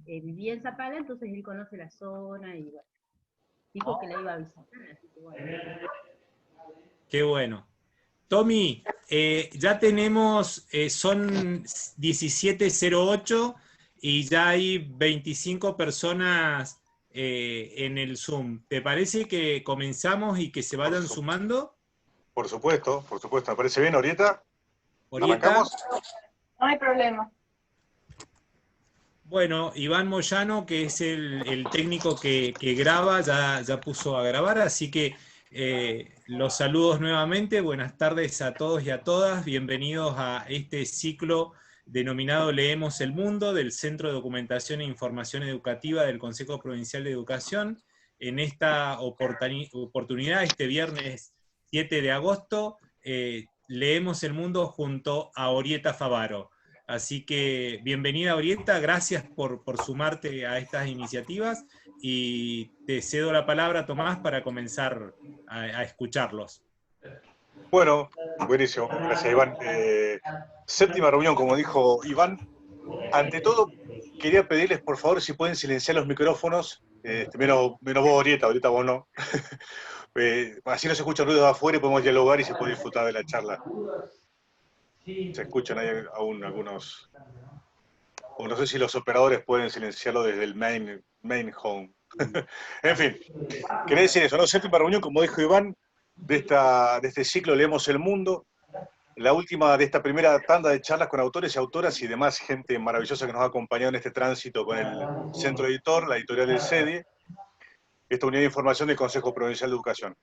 vivía en Zapala, entonces él conoce la zona y bueno, dijo que la iba a visitar, así que bueno. Qué bueno. Tommy, ya tenemos, son 17:08 y ya hay 25 personas en el Zoom. ¿Te parece que comenzamos y que se Por, vayan su- sumando? por supuesto. ¿Me parece bien, Orieta? Orieta. ¿Arrancamos? No hay problema. Bueno, Iván Moyano, que es el técnico que graba, ya puso a grabar, así que los saludos nuevamente. Buenas tardes a todos y a todas. Bienvenidos a este ciclo denominado Leemos el Mundo del Centro de Documentación e Información Educativa del Consejo Provincial de Educación. En esta oportunidad, este viernes 7 de agosto, leemos el mundo junto a Orieta Favaro. Así que bienvenida, Orieta, gracias por sumarte a estas iniciativas y te cedo la palabra, Tomás, para comenzar a escucharlos. Bueno, buenísimo. Gracias, Iván. Séptima reunión, como dijo Iván. Ante todo, quería pedirles, por favor, si pueden silenciar los micrófonos. Menos vos, Orieta, ahorita vos no. Así no se escucha ruido de afuera y podemos dialogar y se puede disfrutar de la charla. Se escuchan ahí aún algunos... O no sé si los operadores pueden silenciarlo desde el main home. En fin, quería decir eso, ¿no? Séptima reunión, como dijo Iván, de este ciclo Leemos el Mundo, la última de esta primera tanda de charlas con autores y autoras y demás gente maravillosa que nos ha acompañado en este tránsito con el centro editor, la editorial del CEDIE, esta unidad de información del Consejo Provincial de Educación.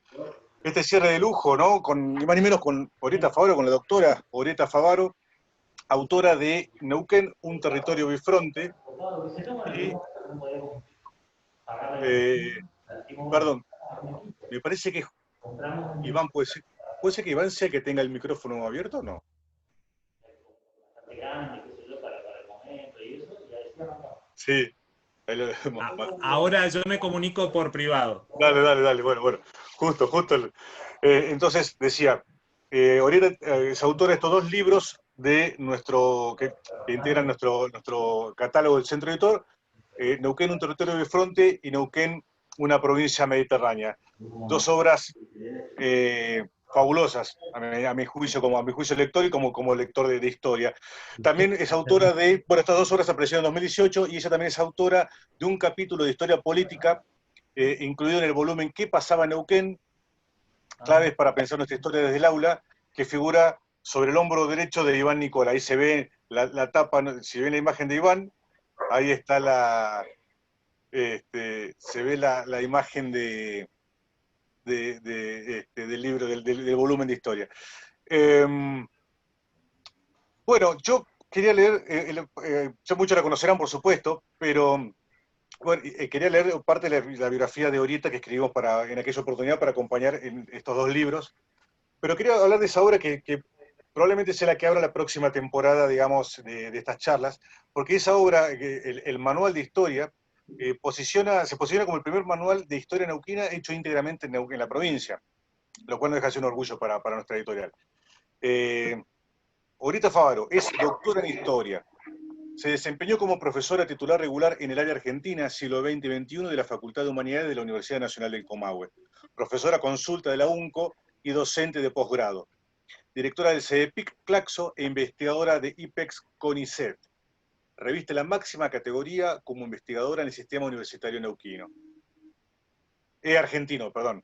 Este cierre de lujo, ¿no? Con ni más ni menos con Orieta Favaro, con la doctora Orieta Favaro, autora de Neuquén, un territorio bifronte, y, perdón, me parece que Iván puede ser que Iván sea que tenga el micrófono abierto o no. Sí. Ahora yo me comunico por privado. Dale, bueno. Justo. Entonces, decía, Orieta es autora de estos dos libros de que integran nuestro catálogo del centro editor, Neuquén, un territorio bifronte, y Neuquén, una provincia mediterránea. Dos obras fabulosas, a mi juicio lector y como lector de historia. También es autora estas dos obras aparecieron en 2018, y ella también es autora de un capítulo de historia política, incluido en el volumen ¿Qué pasaba en Neuquén? Claves para pensar nuestra historia desde el aula, que figura sobre el hombro derecho de Iván Nicola. Ahí se ve la tapa, si ven la imagen de Iván, ahí está se ve la imagen del libro, del volumen de historia. Bueno, yo quería leer, ya muchos la conocerán, por supuesto, pero bueno, quería leer parte de la biografía de Orieta que escribimos en aquella oportunidad para acompañar en estos dos libros, pero quería hablar de esa obra que probablemente sea la que abra la próxima temporada, digamos, de estas charlas, porque esa obra, el manual de historia, se posiciona como el primer manual de historia neuquina hecho íntegramente en la provincia, lo cual no deja de ser un orgullo para nuestra editorial. Orieta Favaro es doctora en historia. Se desempeñó como profesora titular regular en el área argentina, siglo XX y XXI, de la Facultad de Humanidades de la Universidad Nacional del Comahue. Profesora consulta de la UNCO y docente de posgrado. Directora del CEDEPIC Claxo e investigadora de IPEX CONICET. Reviste la máxima categoría como investigadora en el sistema universitario neuquino. Argentino, perdón.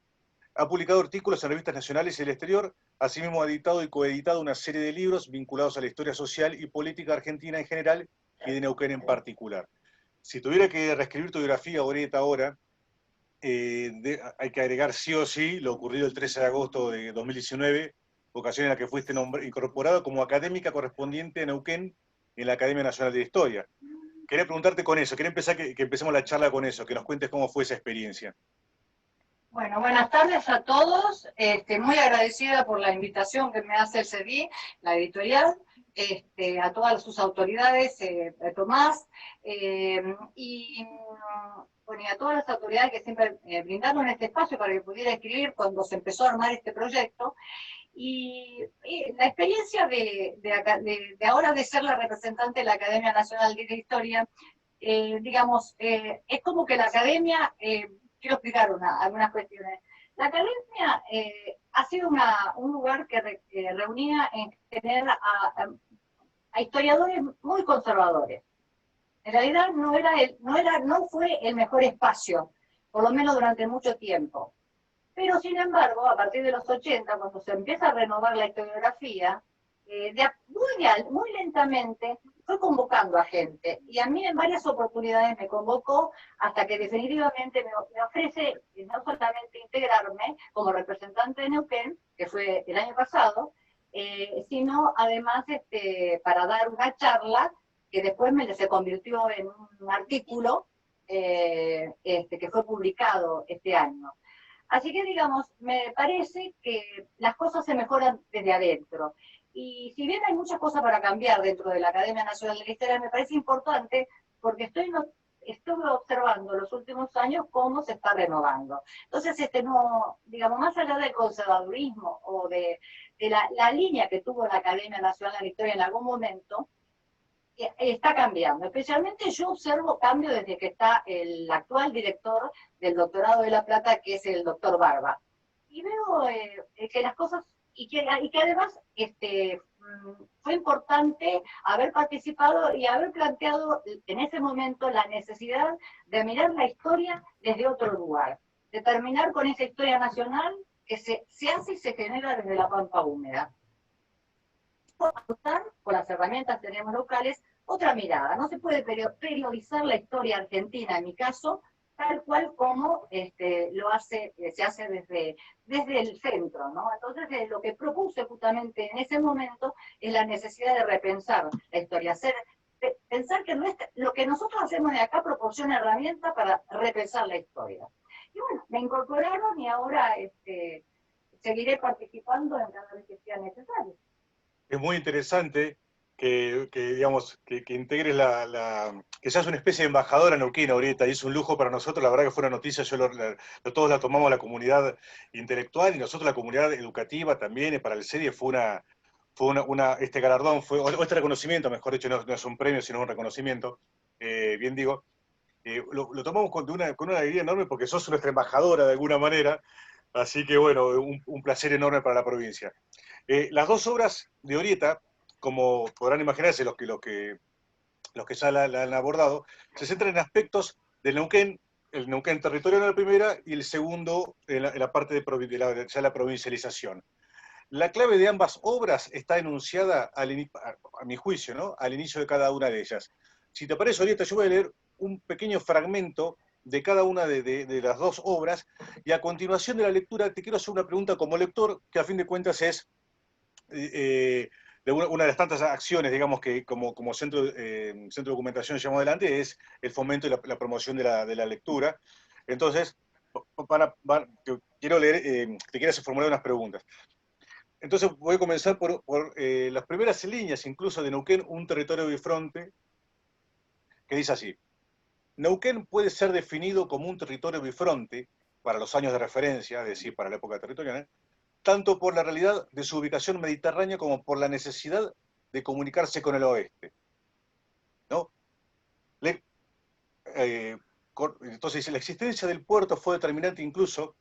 Ha publicado artículos en revistas nacionales y del exterior, asimismo ha editado y coeditado una serie de libros vinculados a la historia social y política argentina en general y de Neuquén en particular. Si tuviera que reescribir tu biografía, Orieta, ahora, hay que agregar sí o sí lo ocurrido el 13 de agosto de 2019, ocasión en la que fuiste incorporado como académica correspondiente a Neuquén en la Academia Nacional de Historia. Quería preguntarte con eso, quería empezar que empecemos la charla con eso, que nos cuentes cómo fue esa experiencia. Bueno, buenas tardes a todos. Muy agradecida por la invitación que me hace el CEDI, la editorial, a todas sus autoridades, Tomás, y a todas las autoridades que siempre brindaron este espacio para que pudiera escribir cuando se empezó a armar este proyecto. Y la experiencia de ahora de ser la representante de la Academia Nacional de Historia digamos, es como que la academia, quiero explicar algunas cuestiones. La academia ha sido un lugar que reunía en general a historiadores muy conservadores. En realidad no fue el mejor espacio, por lo menos durante mucho tiempo. Pero sin embargo, a partir de los 80, cuando se empieza a renovar la historiografía, muy lentamente fue convocando a gente. Y a mí en varias oportunidades me convocó hasta que definitivamente me ofrece no solamente integrarme como representante de Neuquén, que fue el año pasado, sino además para dar una charla que después se convirtió en un artículo que fue publicado este año. Así que, digamos, me parece que las cosas se mejoran desde adentro. Y si bien hay muchas cosas para cambiar dentro de la Academia Nacional de la Historia, me parece importante porque estoy observando los últimos años cómo se está renovando. Entonces, digamos, más allá del conservadurismo o de la línea que tuvo la Academia Nacional de la Historia en algún momento, está cambiando. Especialmente yo observo cambio desde que está el actual director del doctorado de La Plata, que es el doctor Barba. Y veo que las cosas, y que además fue importante haber participado y haber planteado en ese momento la necesidad de mirar la historia desde otro lugar, de terminar con esa historia nacional que se hace y se genera desde la pampa húmeda. Con las herramientas que tenemos locales, otra mirada. No se puede periodizar la historia argentina, en mi caso, tal cual como se hace desde el centro, ¿no? Entonces, lo que propuse justamente en ese momento es la necesidad de repensar la historia, pensar que lo que nosotros hacemos de acá proporciona herramientas para repensar la historia. Y bueno, me incorporaron y ahora seguiré participando en cada vez que sea necesario. Es muy interesante digamos, que integres que seas una especie de embajadora neuquina ahorita, y es un lujo para nosotros, la verdad que fue una noticia, todos la tomamos la comunidad intelectual, y nosotros la comunidad educativa también, y para el CEDIE este galardón, o este reconocimiento, mejor dicho, no es un premio, sino un reconocimiento, bien digo, lo tomamos con una alegría enorme porque sos nuestra embajadora de alguna manera, así que bueno, un placer enorme para la provincia. Las dos obras de Orieta, como podrán imaginarse los que ya la han abordado, se centran en aspectos del Neuquén, el Neuquén territorial en la primera y el segundo en la parte de la provincialización. La clave de ambas obras está enunciada, a mi juicio, ¿no?, al inicio de cada una de ellas. Si te parece, Orieta, yo voy a leer un pequeño fragmento de cada una de las dos obras, y a continuación de la lectura te quiero hacer una pregunta como lector, que a fin de cuentas es de una de las tantas acciones, digamos, que como centro de documentación llevamos adelante, es el fomento y la promoción de la lectura. Entonces, quiero leer, te quiero formular unas preguntas. Entonces voy a comenzar por las primeras líneas, incluso de Neuquén, un territorio bifronte, que dice así: Neuquén puede ser definido como un territorio bifronte para los años de referencia, es decir, para la época territorial, tanto por la realidad de su ubicación mediterránea como por la necesidad de comunicarse con el oeste, ¿no? Entonces, la existencia del puerto fue determinante incluso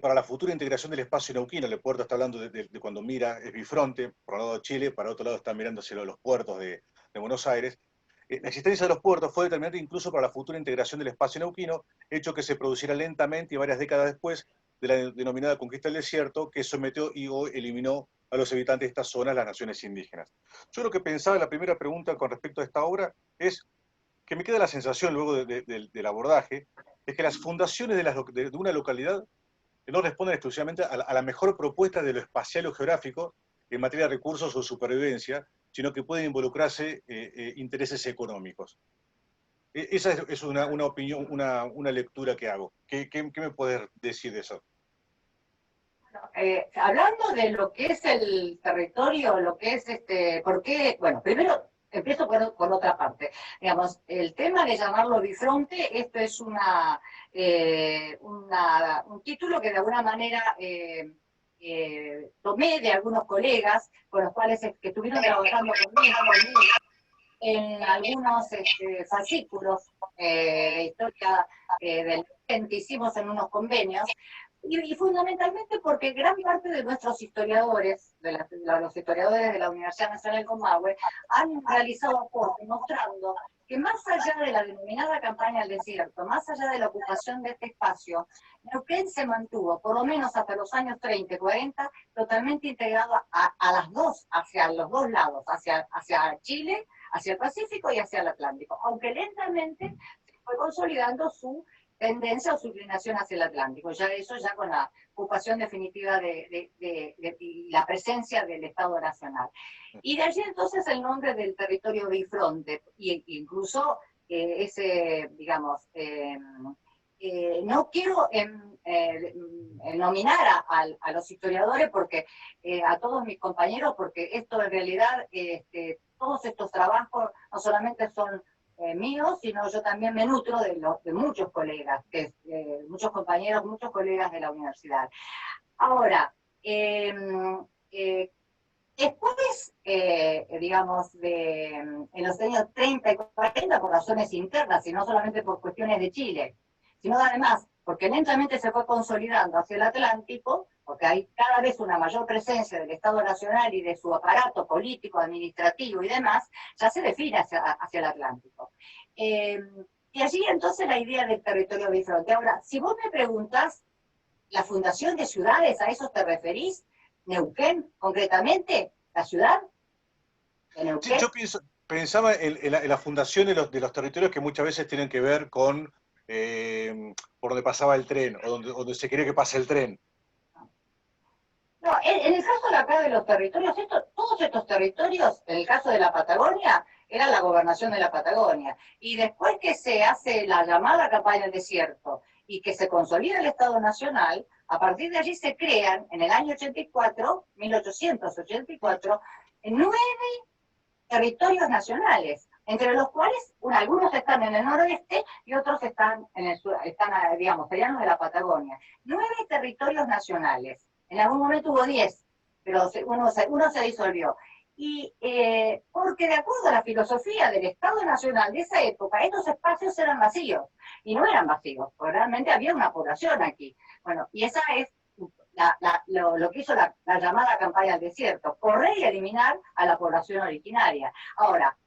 para la futura integración del espacio neuquino. El puerto está hablando de cuando mira, es bifronte, por un lado de Chile, para otro lado está mirando hacia los puertos de Buenos Aires. La existencia de los puertos fue determinante incluso para la futura integración del espacio neuquino, hecho que se produciera lentamente y varias décadas después de la denominada conquista del desierto, que sometió y eliminó a los habitantes de estas zonas, las naciones indígenas. Yo lo que pensaba en la primera pregunta con respecto a esta obra es que me queda la sensación luego del abordaje, es que las fundaciones de una localidad no responden exclusivamente a la mejor propuesta de lo espacial o geográfico en materia de recursos o supervivencia, sino que pueden involucrarse intereses económicos. Esa es una opinión, una lectura que hago. ¿Qué me puedes decir de eso? Hablando de lo que es el territorio, lo que es ¿por qué? Bueno, primero empiezo por otra parte. Digamos, el tema de llamarlo bifronte, esto es un título que de alguna manera tomé de algunos colegas con los cuales que estuvieron trabajando conmigo. en algunos fascículos de historia del Neuquén que hicimos en unos convenios, y fundamentalmente porque gran parte de nuestros historiadores, los historiadores de la Universidad Nacional Comahue, han realizado aportes mostrando que más allá de la denominada campaña al desierto, más allá de la ocupación de este espacio, Neuquén se mantuvo, por lo menos hasta los años 30 y 40, totalmente integrado a las dos, hacia los dos lados, hacia Chile, hacia el Pacífico y hacia el Atlántico, aunque lentamente se fue consolidando su tendencia o su inclinación hacia el Atlántico, ya con la ocupación definitiva y la presencia del Estado Nacional. Y de allí entonces el nombre del territorio bifronte, e incluso digamos, no quiero nominar a los historiadores, porque a todos mis compañeros, porque esto en realidad, todos estos trabajos no solamente son míos, sino yo también me nutro de muchos colegas, muchos compañeros, muchos colegas de la universidad. Ahora, después, digamos, en los años 30 y 40, por razones internas, y no solamente por cuestiones de Chile, sino además porque lentamente se fue consolidando hacia el Atlántico, porque hay cada vez una mayor presencia del Estado Nacional y de su aparato político, administrativo y demás, ya se define hacia el Atlántico. Y allí entonces la idea del territorio bifronte. Ahora, si vos me preguntás, ¿la fundación de ciudades, a eso te referís? ¿Neuquén, concretamente? ¿La ciudad de Neuquén? Sí, yo pensaba en la fundación de los territorios que muchas veces tienen que ver con por donde pasaba el tren, o donde se quería que pase el tren. No, en el caso de acá de los territorios, todos estos territorios, en el caso de la Patagonia, era la gobernación de la Patagonia. Y después que se hace la llamada campaña del desierto y que se consolida el Estado Nacional, a partir de allí se crean, en el año 1884, 9 territorios nacionales, entre los cuales algunos están en el noroeste y otros están en el sur, digamos, serianos de la Patagonia. 9 territorios nacionales. En algún momento hubo 10, pero uno se disolvió. Y porque de acuerdo a la filosofía del Estado Nacional de esa época, estos espacios eran vacíos. Y no eran vacíos, porque realmente había una población aquí. Bueno, y esa es lo que hizo la llamada campaña al desierto, correr y eliminar a la población originaria. Ahora,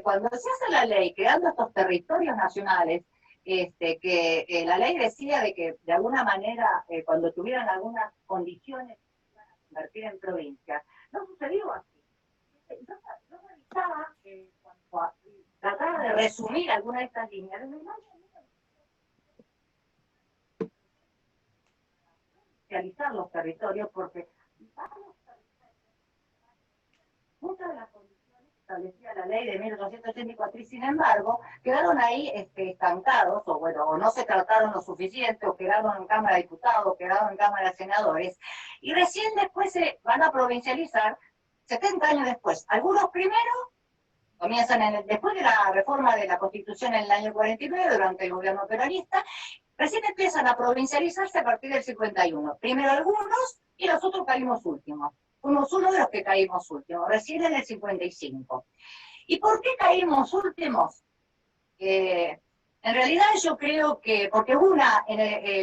cuando se hace la ley creando estos territorios nacionales, que la ley decía de que de alguna manera, cuando tuvieran algunas condiciones, se iban a convertir en provincias, no sucedió así. Yo revisaba, cuando trataba de resumir alguna de estas líneas, realizar los territorios, porque muchas de las condiciones que establecía la ley de 1884, y sin embargo, quedaron ahí estancados, o no se trataron lo suficiente, o quedaron en Cámara de Diputados, o quedaron en Cámara de Senadores, y recién después se van a provincializar, 70 años después. Algunos primero comienzan después de la reforma de la Constitución en el año 49, durante el gobierno peronista, recién empiezan a provincializarse a partir del 51. Primero algunos y los otros caímos últimos. Fuimos uno de los que caímos últimos, recién en el 55. ¿Y por qué caímos últimos? En realidad yo creo que, porque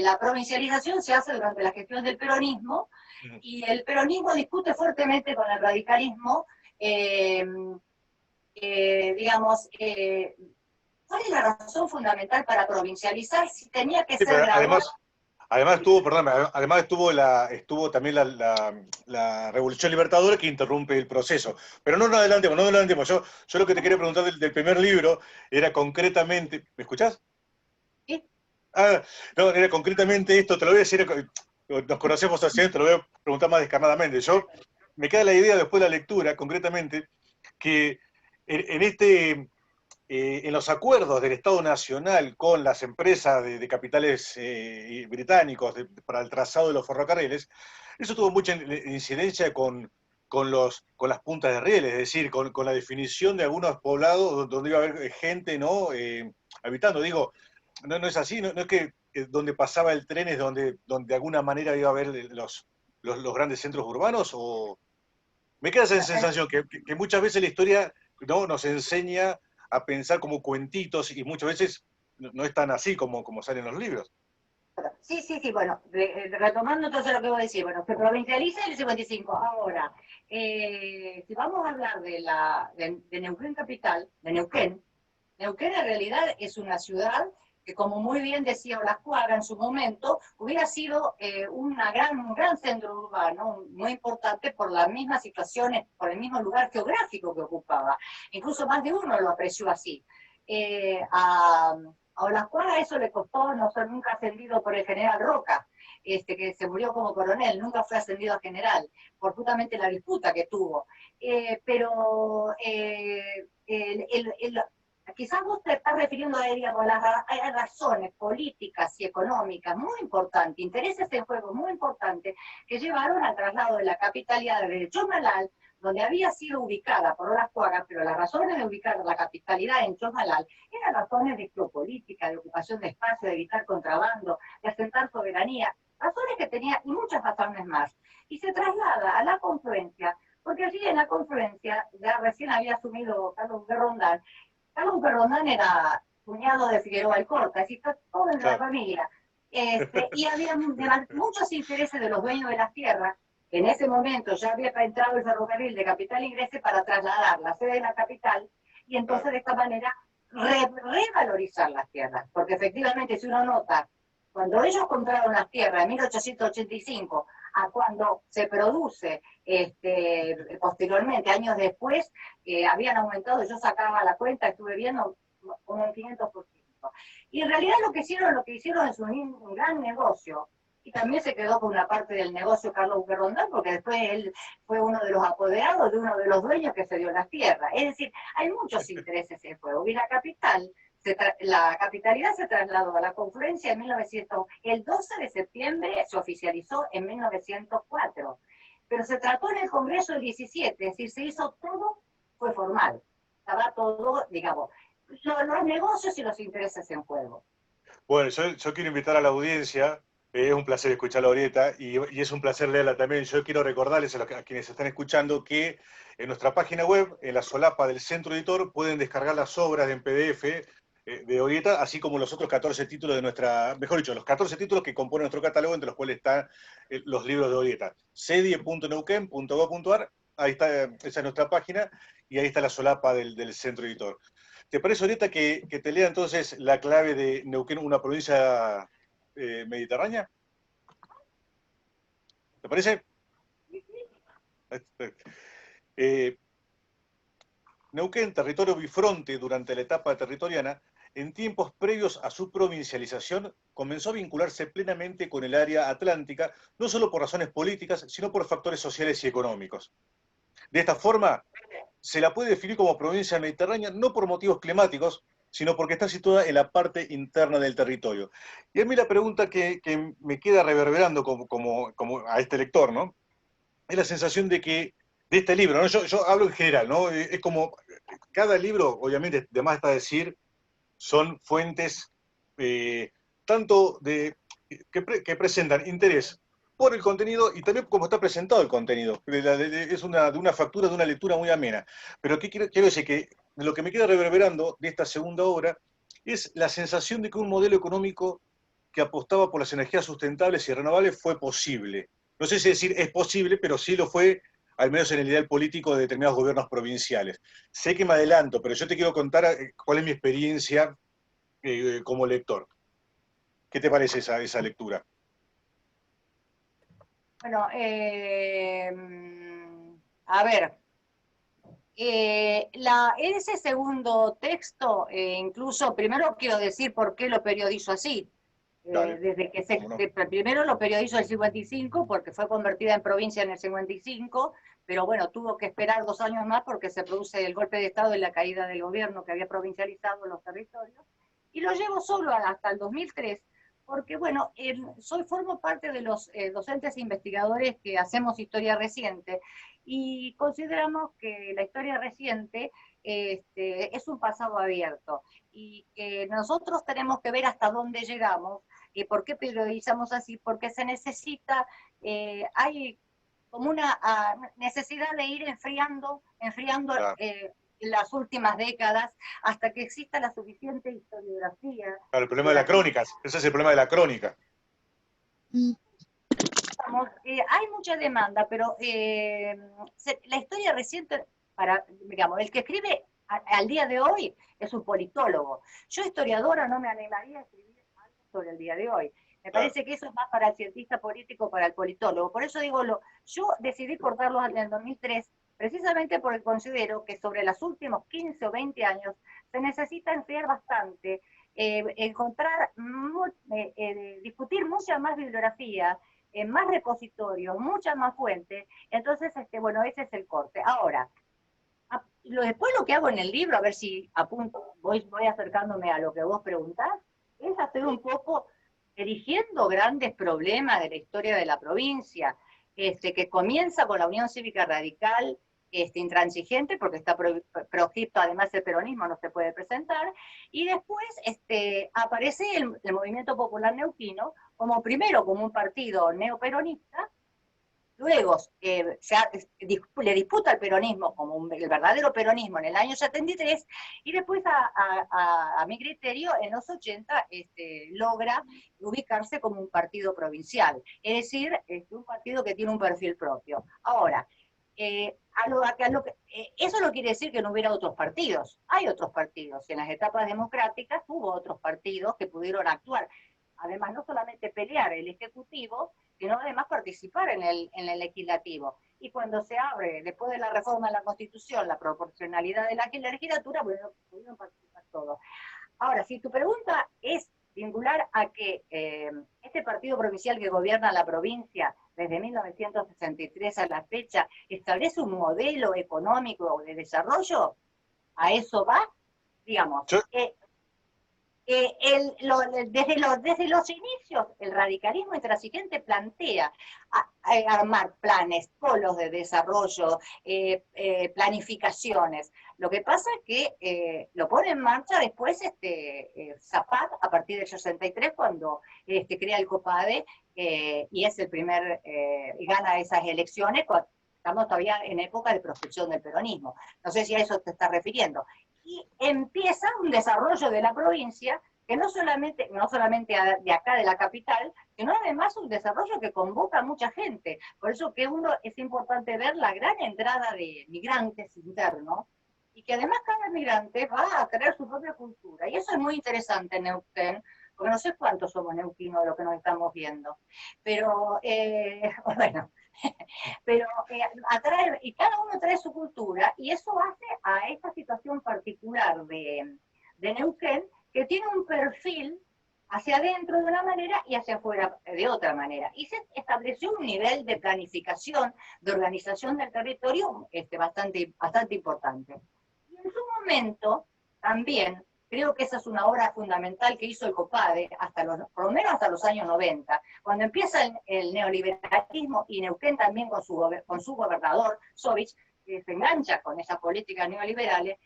la provincialización se hace durante la gestión del peronismo, y el peronismo discute fuertemente con el radicalismo, digamos, ¿cuál es la razón fundamental para provincializar si tenía que ser gradual? Además estuvo también la Revolución Libertadora, que interrumpe el proceso. Pero no nos adelantemos. Yo lo que te quería preguntar del primer libro era concretamente... ¿Me escuchás? Sí. No, era concretamente esto, te lo voy a decir, nos conocemos así, te lo voy a preguntar más descarnadamente. Me queda la idea después de la lectura, concretamente, que en los acuerdos del Estado Nacional con las empresas de capitales británicos para el trazado de los ferrocarriles, eso tuvo mucha incidencia con las puntas de rieles, es decir, con la definición de algunos poblados donde iba a haber gente, ¿no? Habitando. Digo, no es así, no es que donde pasaba el tren es donde de alguna manera iba a haber los grandes centros urbanos, o me queda esa sensación que muchas veces la historia ¿no? Nos enseña a pensar como cuentitos y muchas veces no es tan así como salen los libros. Sí, sí, sí, bueno, retomando entonces lo que voy a decir, bueno, se provincializa el 55. Ahora, si vamos a hablar de Neuquén capital, de Neuquén, Neuquén en realidad es una ciudad que, como muy bien decía Olascuaga en su momento, hubiera sido un gran centro urbano, muy importante por las mismas situaciones, por el mismo lugar geográfico que ocupaba. Incluso más de uno lo apreció así. A Olascuaga eso le costó no ser nunca ascendido por el general Roca, que se murió como coronel, nunca fue ascendido a general, por justamente la disputa que tuvo. Pero quizás vos te estás refiriendo a ella, hay razones políticas y económicas muy importantes, intereses en juego muy importantes, que llevaron al traslado de la capitalidad de Chosmalal, donde había sido ubicada por Olascuaga, pero las razones de ubicar la capitalidad en Chosmalal eran razones de geopolítica, de ocupación de espacio, de evitar contrabando, de asentar soberanía, razones que tenía y muchas razones más. Y se traslada a la confluencia, porque allí en la confluencia ya recién había asumido Carlos Berrondán. Carlos Berrondán era cuñado de Figueroa Alcorta, es decir, todo en la familia. Y había muchos intereses de los dueños de las tierras. En ese momento ya había entrado el ferrocarril de Capital Inglese para trasladar la sede de la capital y entonces de esta manera revalorizar las tierras. Porque efectivamente, si uno nota, cuando ellos compraron las tierras en 1885 a cuando se produce posteriormente, años después, habían aumentado, yo sacaba la cuenta, estuve viendo, como un 500%. Y en realidad lo que hicieron es un gran negocio, y también se quedó con una parte del negocio Carlos Berrondán, porque después él fue uno de los apoderados de uno de los dueños que se dio las tierras. Es decir, hay muchos intereses en juego, y la capitalidad se trasladó a la confluencia en 1900, el 12 de septiembre se oficializó en 1904, pero se trató en el Congreso del 17, es decir, se hizo todo, fue formal, estaba todo, digamos, los negocios y los intereses en juego. Bueno, yo quiero invitar a la audiencia, es un placer escuchar a Orieta y es un placer leerla también. Yo quiero recordarles a quienes están escuchando que en nuestra página web, en la solapa del Centro Editor, pueden descargar las obras en PDF de Orieta, así como los otros 14 títulos de mejor dicho, los 14 títulos que componen nuestro catálogo, entre los cuales están los libros de Orieta. cedie.neuquén.gov.ar, ahí está, esa es nuestra página, y ahí está la solapa del Centro Editor. ¿Te parece, Orieta, que te lea entonces la clave de Neuquén, una provincia mediterránea? ¿Te parece? Neuquén, territorio bifronte durante la etapa territoriana, en tiempos previos a su provincialización, comenzó a vincularse plenamente con el área atlántica, no solo por razones políticas, sino por factores sociales y económicos. De esta forma, se la puede definir como provincia mediterránea no por motivos climáticos, sino porque está situada en la parte interna del territorio. Y a mí la pregunta que me queda reverberando como a este lector, ¿no? Es la sensación de que, de este libro, ¿no? Yo hablo en general, ¿no? Es como, cada libro, obviamente, de más está decir, son fuentes tanto que presentan interés por el contenido y también como está presentado el contenido. Es de una factura, de una lectura muy amena. Pero ¿qué quiero decir? Que lo que me queda reverberando de esta segunda obra es la sensación de que un modelo económico que apostaba por las energías sustentables y renovables fue posible. No sé si decir es posible, pero sí lo fue, al menos en el ideal político de determinados gobiernos provinciales. Sé que me adelanto, pero yo te quiero contar cuál es mi experiencia como lector. ¿Qué te parece esa lectura? Bueno, a ver, en ese segundo texto, incluso primero quiero decir por qué lo periodizo así. Desde que primero lo periodizó el 55 porque fue convertida en provincia en el 55, pero bueno, tuvo que esperar 2 años más porque se produce el golpe de Estado y la caída del gobierno que había provincializado los territorios, y lo llevo solo hasta el 2003 porque bueno, formo parte de los docentes e investigadores que hacemos historia reciente y consideramos que la historia reciente es un pasado abierto y que nosotros tenemos que ver hasta dónde llegamos. ¿Y por qué periodizamos así? Porque se necesita, hay como una necesidad de ir enfriando Claro. en las últimas décadas, hasta que exista la suficiente historiografía. Claro, el problema de las crónicas, ese es el problema de la crónica. Hay mucha demanda, pero la historia reciente, digamos, el que escribe al día de hoy es un politólogo. Yo, historiadora, no me animaría a escribir algo sobre el día de hoy. Me parece que eso es más para el cientista político, para el politólogo. Por eso digo, yo decidí cortarlos en el 2003, precisamente porque considero que sobre los últimos 15 o 20 años se necesita enfriar bastante, discutir mucha más bibliografía, más repositorios, muchas más fuentes. Entonces, bueno, ese es el corte. Ahora, después lo que hago en el libro, a ver si apunto, voy acercándome a lo que vos preguntás, es hacer un poco erigiendo grandes problemas de la historia de la provincia, que comienza con la Unión Cívica Radical, intransigente, porque está proscripto, además el peronismo no se puede presentar, y después aparece el Movimiento Popular Neuquino, primero como un partido neoperonista, luego le disputa al peronismo como el verdadero peronismo en el año 73, y después a mi criterio en los 80 logra ubicarse como un partido provincial, es decir, un partido que tiene un perfil propio. Ahora, eso no quiere decir que no hubiera otros partidos. Hay otros partidos, y en las etapas democráticas hubo otros partidos que pudieron actuar. Además, no solamente pelear el Ejecutivo, sino además participar en el Legislativo. Y cuando se abre, después de la reforma de la Constitución, la proporcionalidad de la legislatura, bueno, pudieron participar todos. Ahora, si tu pregunta es vincular a que este partido provincial que gobierna la provincia desde 1963 a la fecha establece un modelo económico de desarrollo, a eso va, digamos. Desde los inicios, el radicalismo intransigente plantea armar planes, polos de desarrollo, planificaciones. Lo que pasa es que lo pone en marcha después Zapata, a partir del 63, cuando crea el COPADE, y es el primer, gana esas elecciones, cuando estamos todavía en época de proscripción del peronismo. No sé si a eso te estás refiriendo. Y empieza un desarrollo de la provincia que no solamente de acá de la capital, sino además un desarrollo que convoca a mucha gente. Por eso que es importante ver la gran entrada de migrantes internos, y que además cada migrante va a traer su propia cultura. Y eso es muy interesante en Neuquén, porque no sé cuántos somos neuquinos de lo que nos estamos viendo. Pero, bueno, pero y cada uno trae su cultura, y eso hace a esta situación particular de Neuquén, que tiene un perfil hacia adentro de una manera y hacia afuera de otra manera. Y se estableció un nivel de planificación, de organización del territorio bastante importante. Y en su momento, también, creo que esa es una obra fundamental que hizo el COPADE, por lo menos hasta los años 90, cuando empieza el neoliberalismo, y Neuquén también con su gobernador, Sovich, que se engancha con esas políticas neoliberales.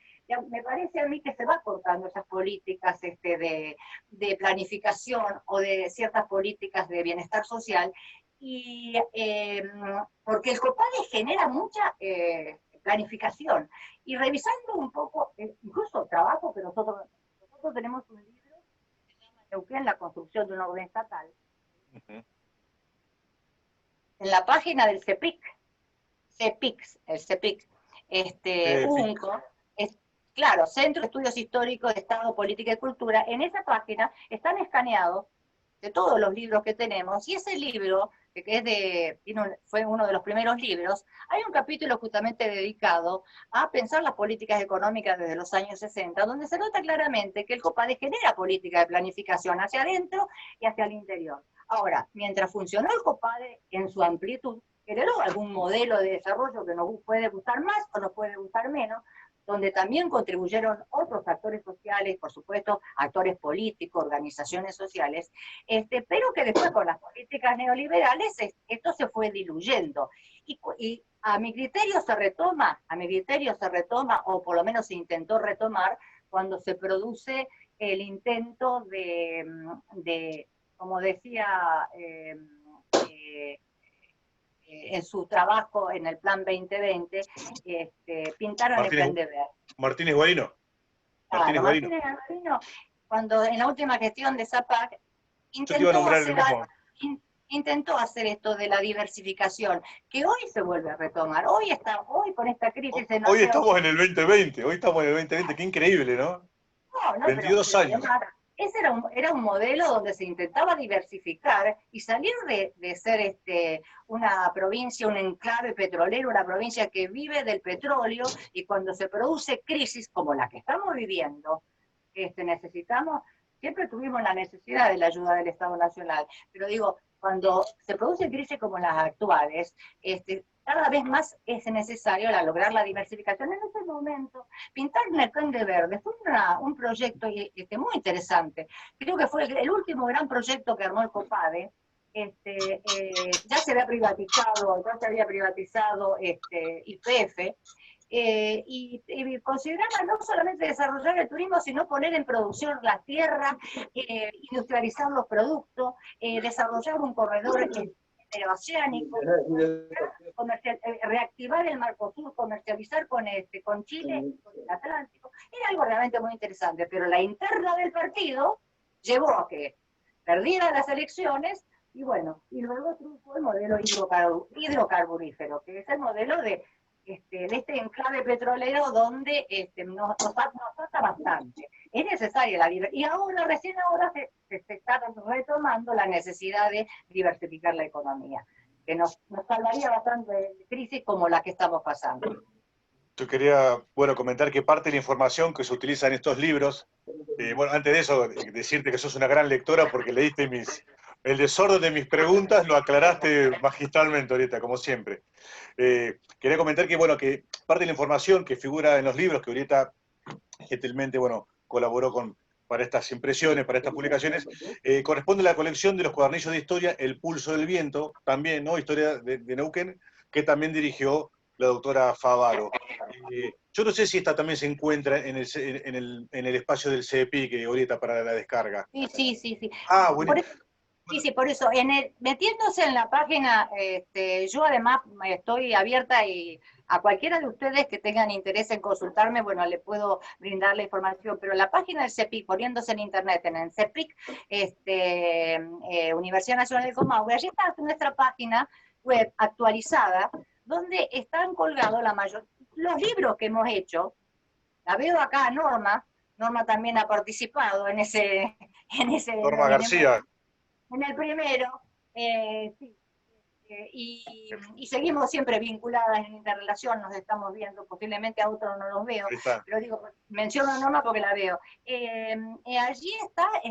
Me parece a mí que se va cortando esas políticas de planificación o de ciertas políticas de bienestar social, y porque el COPADE genera mucha planificación. Y revisando un poco, incluso trabajo que nosotros tenemos un libro que se llama Neuquén, la construcción de una orden estatal. En la página del CEPIC, el CEPIC, UNCO, claro, Centro de Estudios Históricos de Estado, Política y Cultura, en esa página están escaneados de todos los libros que tenemos, y ese libro, que fue uno de los primeros libros, hay un capítulo justamente dedicado a pensar las políticas económicas desde los años 60, donde se nota claramente que el COPADE genera política de planificación hacia adentro y hacia el interior. Ahora, mientras funcionó el COPADE en su amplitud, generó algún modelo de desarrollo que nos puede gustar más o nos puede gustar menos, donde también contribuyeron otros actores sociales, por supuesto, actores políticos, organizaciones sociales, pero que después con las políticas neoliberales esto se fue diluyendo. Y a mi criterio se retoma, o por lo menos se intentó retomar, cuando se produce el intento de como decía en su trabajo en el Plan 2020, pintaron el Plan de Verde. Martínez Guarino. Claro, Martínez Guarino, cuando en la última gestión de ZAPAC intentó hacer esto de la diversificación, que hoy se vuelve a retomar. Hoy con esta crisis... Hoy estamos en el 2020, qué increíble, ¿no? No, 22 años. Ese era un modelo donde se intentaba diversificar y salir de ser una provincia, un enclave petrolero, una provincia que vive del petróleo, y cuando se produce crisis como la que estamos viviendo, siempre tuvimos la necesidad de la ayuda del Estado Nacional, pero digo, cuando se producen crisis como las actuales, cada vez más es necesario lograr la diversificación. En ese momento, pintar en el Plan de Verde fue un proyecto muy interesante. Creo que fue el último gran proyecto que armó el COPADE. Ya se había privatizado YPF, y consideraba no solamente desarrollar el turismo, sino poner en producción la tierra, industrializar los productos, desarrollar un corredor oceánico, reactivar el Mercosur, comercializar con Chile, con el Atlántico. Era algo realmente muy interesante, pero la interna del partido llevó a que perdieran las elecciones, y luego triunfó el modelo hidrocarburífero, que es el modelo de este enclave petrolero donde nos falta bastante. Es necesaria la diversificación, y recién ahora se está retomando la necesidad de diversificar la economía, que nos salvaría bastante de crisis como la que estamos pasando. Yo quería, comentar que parte de la información que se utiliza en estos libros, antes de eso, decirte que sos una gran lectora porque leíste el desorden de mis preguntas, lo aclaraste magistralmente ahorita, como siempre. Quería comentar que parte de la información que figura en los libros, que ahorita gentilmente, colaboró para estas impresiones, para estas publicaciones, corresponde a la colección de los cuadernillos de historia El Pulso del Viento, también, ¿no? Historia de Neuquén, que también dirigió la doctora Favaro. Yo no sé si esta también se encuentra en el espacio del CEPI, que ahorita para la descarga. Sí. Ah, bueno. Sí, por eso, metiéndose en la página, yo además estoy abierta a cualquiera de ustedes que tengan interés en consultarme, le puedo brindar la información, pero la página del CEPIC, poniéndose en internet, en el CEPIC, Universidad Nacional del Comahue, allí está nuestra página web actualizada, donde están colgados los libros que hemos hecho. La veo acá, Norma también ha participado en ese Norma García. En el primero, sí. Y seguimos siempre vinculadas en interrelación, nos estamos viendo, posiblemente a otros no los veo, pero digo, menciono a Norma porque la veo. Allí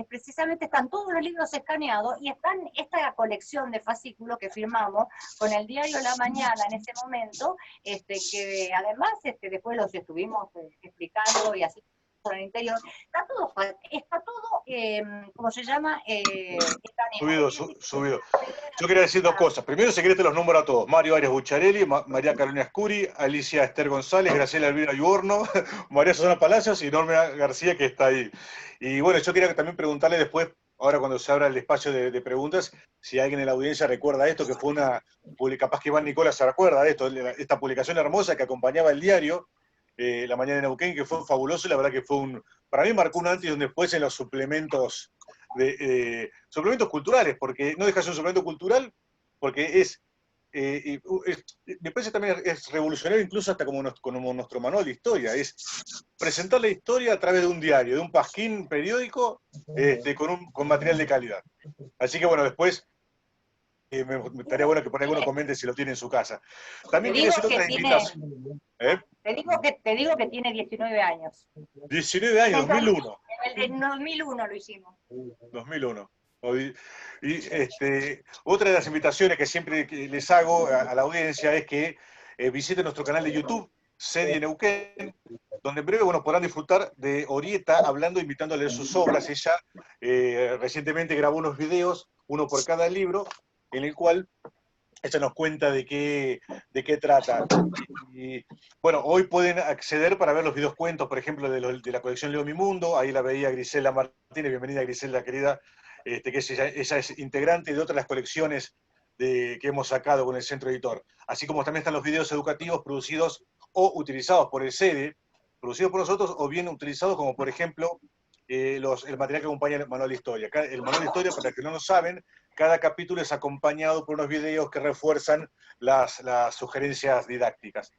precisamente están todos los libros escaneados, y están esta colección de fascículos que firmamos con el diario La Mañana en ese momento, que además después los estuvimos explicando y así en el interior, está todo, ¿cómo se llama? Subido. Yo quería decir dos cosas. Primero, si querés te los número a todos. Mario Arias Bucharelli, María Carolina Escuri, Alicia Esther González, Graciela Elvira Yuorno, María Susana Palacios y Norma García, que está ahí. Y yo quería también preguntarle después, ahora cuando se abra el espacio de preguntas, si alguien en la audiencia recuerda esto, que fue capaz que Iván Nicola se recuerda de esto, esta publicación hermosa que acompañaba el diario, La Mañana de Neuquén, que fue fabuloso, y la verdad que para mí marcó un antes y un después en los suplementos culturales, porque no deja de ser un suplemento cultural, porque me parece también es revolucionario, incluso hasta como nuestro manual de historia, es presentar la historia a través de un diario, de un pasquín periódico, con material de calidad. Así que después me estaría bueno que por ahí alguno comente si lo tiene en su casa. También quería hacer otra invitación. Te digo que tiene 19 años. 19 años, 2001. En 2001 lo hicimos. 2001. Y otra de las invitaciones que siempre les hago a la audiencia es que visiten nuestro canal de YouTube, Serie Neuquén, donde en breve podrán disfrutar de Orieta hablando, invitando a leer sus obras. Ella recientemente grabó unos videos, uno por cada libro, en el cual ella nos cuenta de qué trata. Y, hoy pueden acceder para ver los videocuentos, por ejemplo, de la colección Leo Mi Mundo. Ahí la veía Griselda Martínez. Bienvenida, Griselda, querida, que ella es integrante de otras colecciones que hemos sacado con el Centro Editor. Así como también están los videos educativos producidos o utilizados por el SEDE, producidos por nosotros, o bien utilizados como, por ejemplo, el material que acompaña el manual de historia. El manual de historia, para los que no lo saben, cada capítulo es acompañado por unos videos que refuerzan las sugerencias didácticas.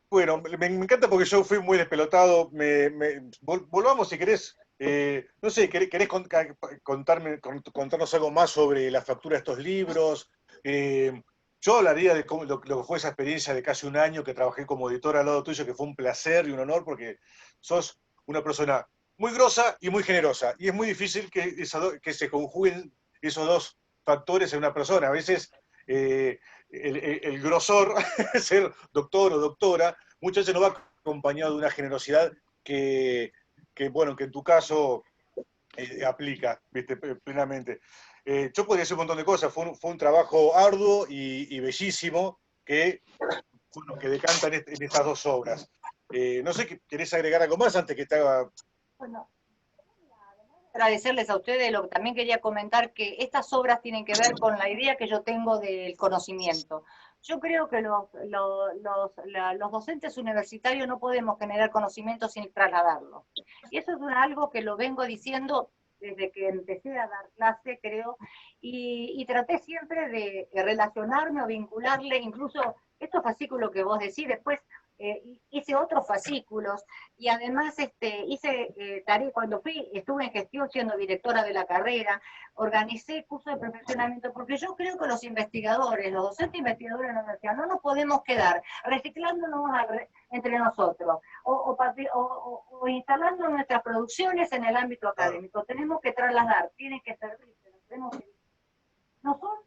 Bueno, me encanta porque yo fui muy despelotado. Volvamos, si querés. No sé, ¿querés contarnos algo más sobre la factura de estos libros? Yo hablaría de lo que fue esa experiencia de casi un año que trabajé como editor al lado tuyo, que fue un placer y un honor, porque sos una persona muy grosa y muy generosa. Y es muy difícil que se conjuguen esos dos factores en una persona. A veces el grosor, ser doctor o doctora, muchas veces no va acompañado de una generosidad bueno, que en tu caso aplica, ¿viste? Plenamente. Yo podría decir un montón de cosas, fue un trabajo arduo y bellísimo que decanta en estas dos obras. No sé, ¿querés agregar algo más antes que te haga? Bueno, agradecerles a ustedes, lo que también quería comentar, que estas obras tienen que ver con la idea que yo tengo del conocimiento. Yo creo que los docentes universitarios no podemos generar conocimiento sin trasladarlo. Y eso es algo que lo vengo diciendo desde que empecé a dar clase, creo, y traté siempre de relacionarme o vincularle, incluso estos fascículos que vos decís, después hice otros fascículos, y además hice tarea, cuando estuve en gestión siendo directora de la carrera, organicé cursos de perfeccionamiento, porque yo creo que los investigadores, los docentes investigadores de la universidad, no nos podemos quedar reciclándonos entre nosotros, o instalando nuestras producciones en el ámbito académico. Tenemos que trasladar, tienen que servir, no son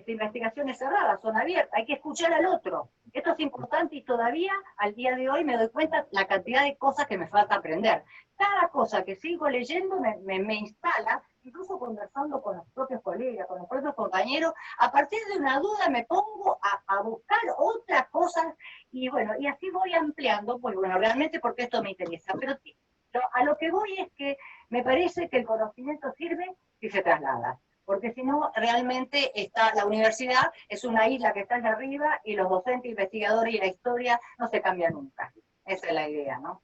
investigaciones cerradas, son abiertas, hay que escuchar al otro. Esto es importante y todavía al día de hoy me doy cuenta la cantidad de cosas que me falta aprender. Cada cosa que sigo leyendo me instala, incluso conversando con los propios colegas, con los propios compañeros, a partir de una duda me pongo a buscar otras cosas y bueno, y así voy ampliando, pues bueno, realmente porque esto me interesa. Pero a lo que voy es que me parece que el conocimiento sirve si se traslada, porque si no, realmente la universidad es una isla que está allá arriba y los docentes, investigadores y la historia no se cambian nunca. Esa es la idea, ¿no?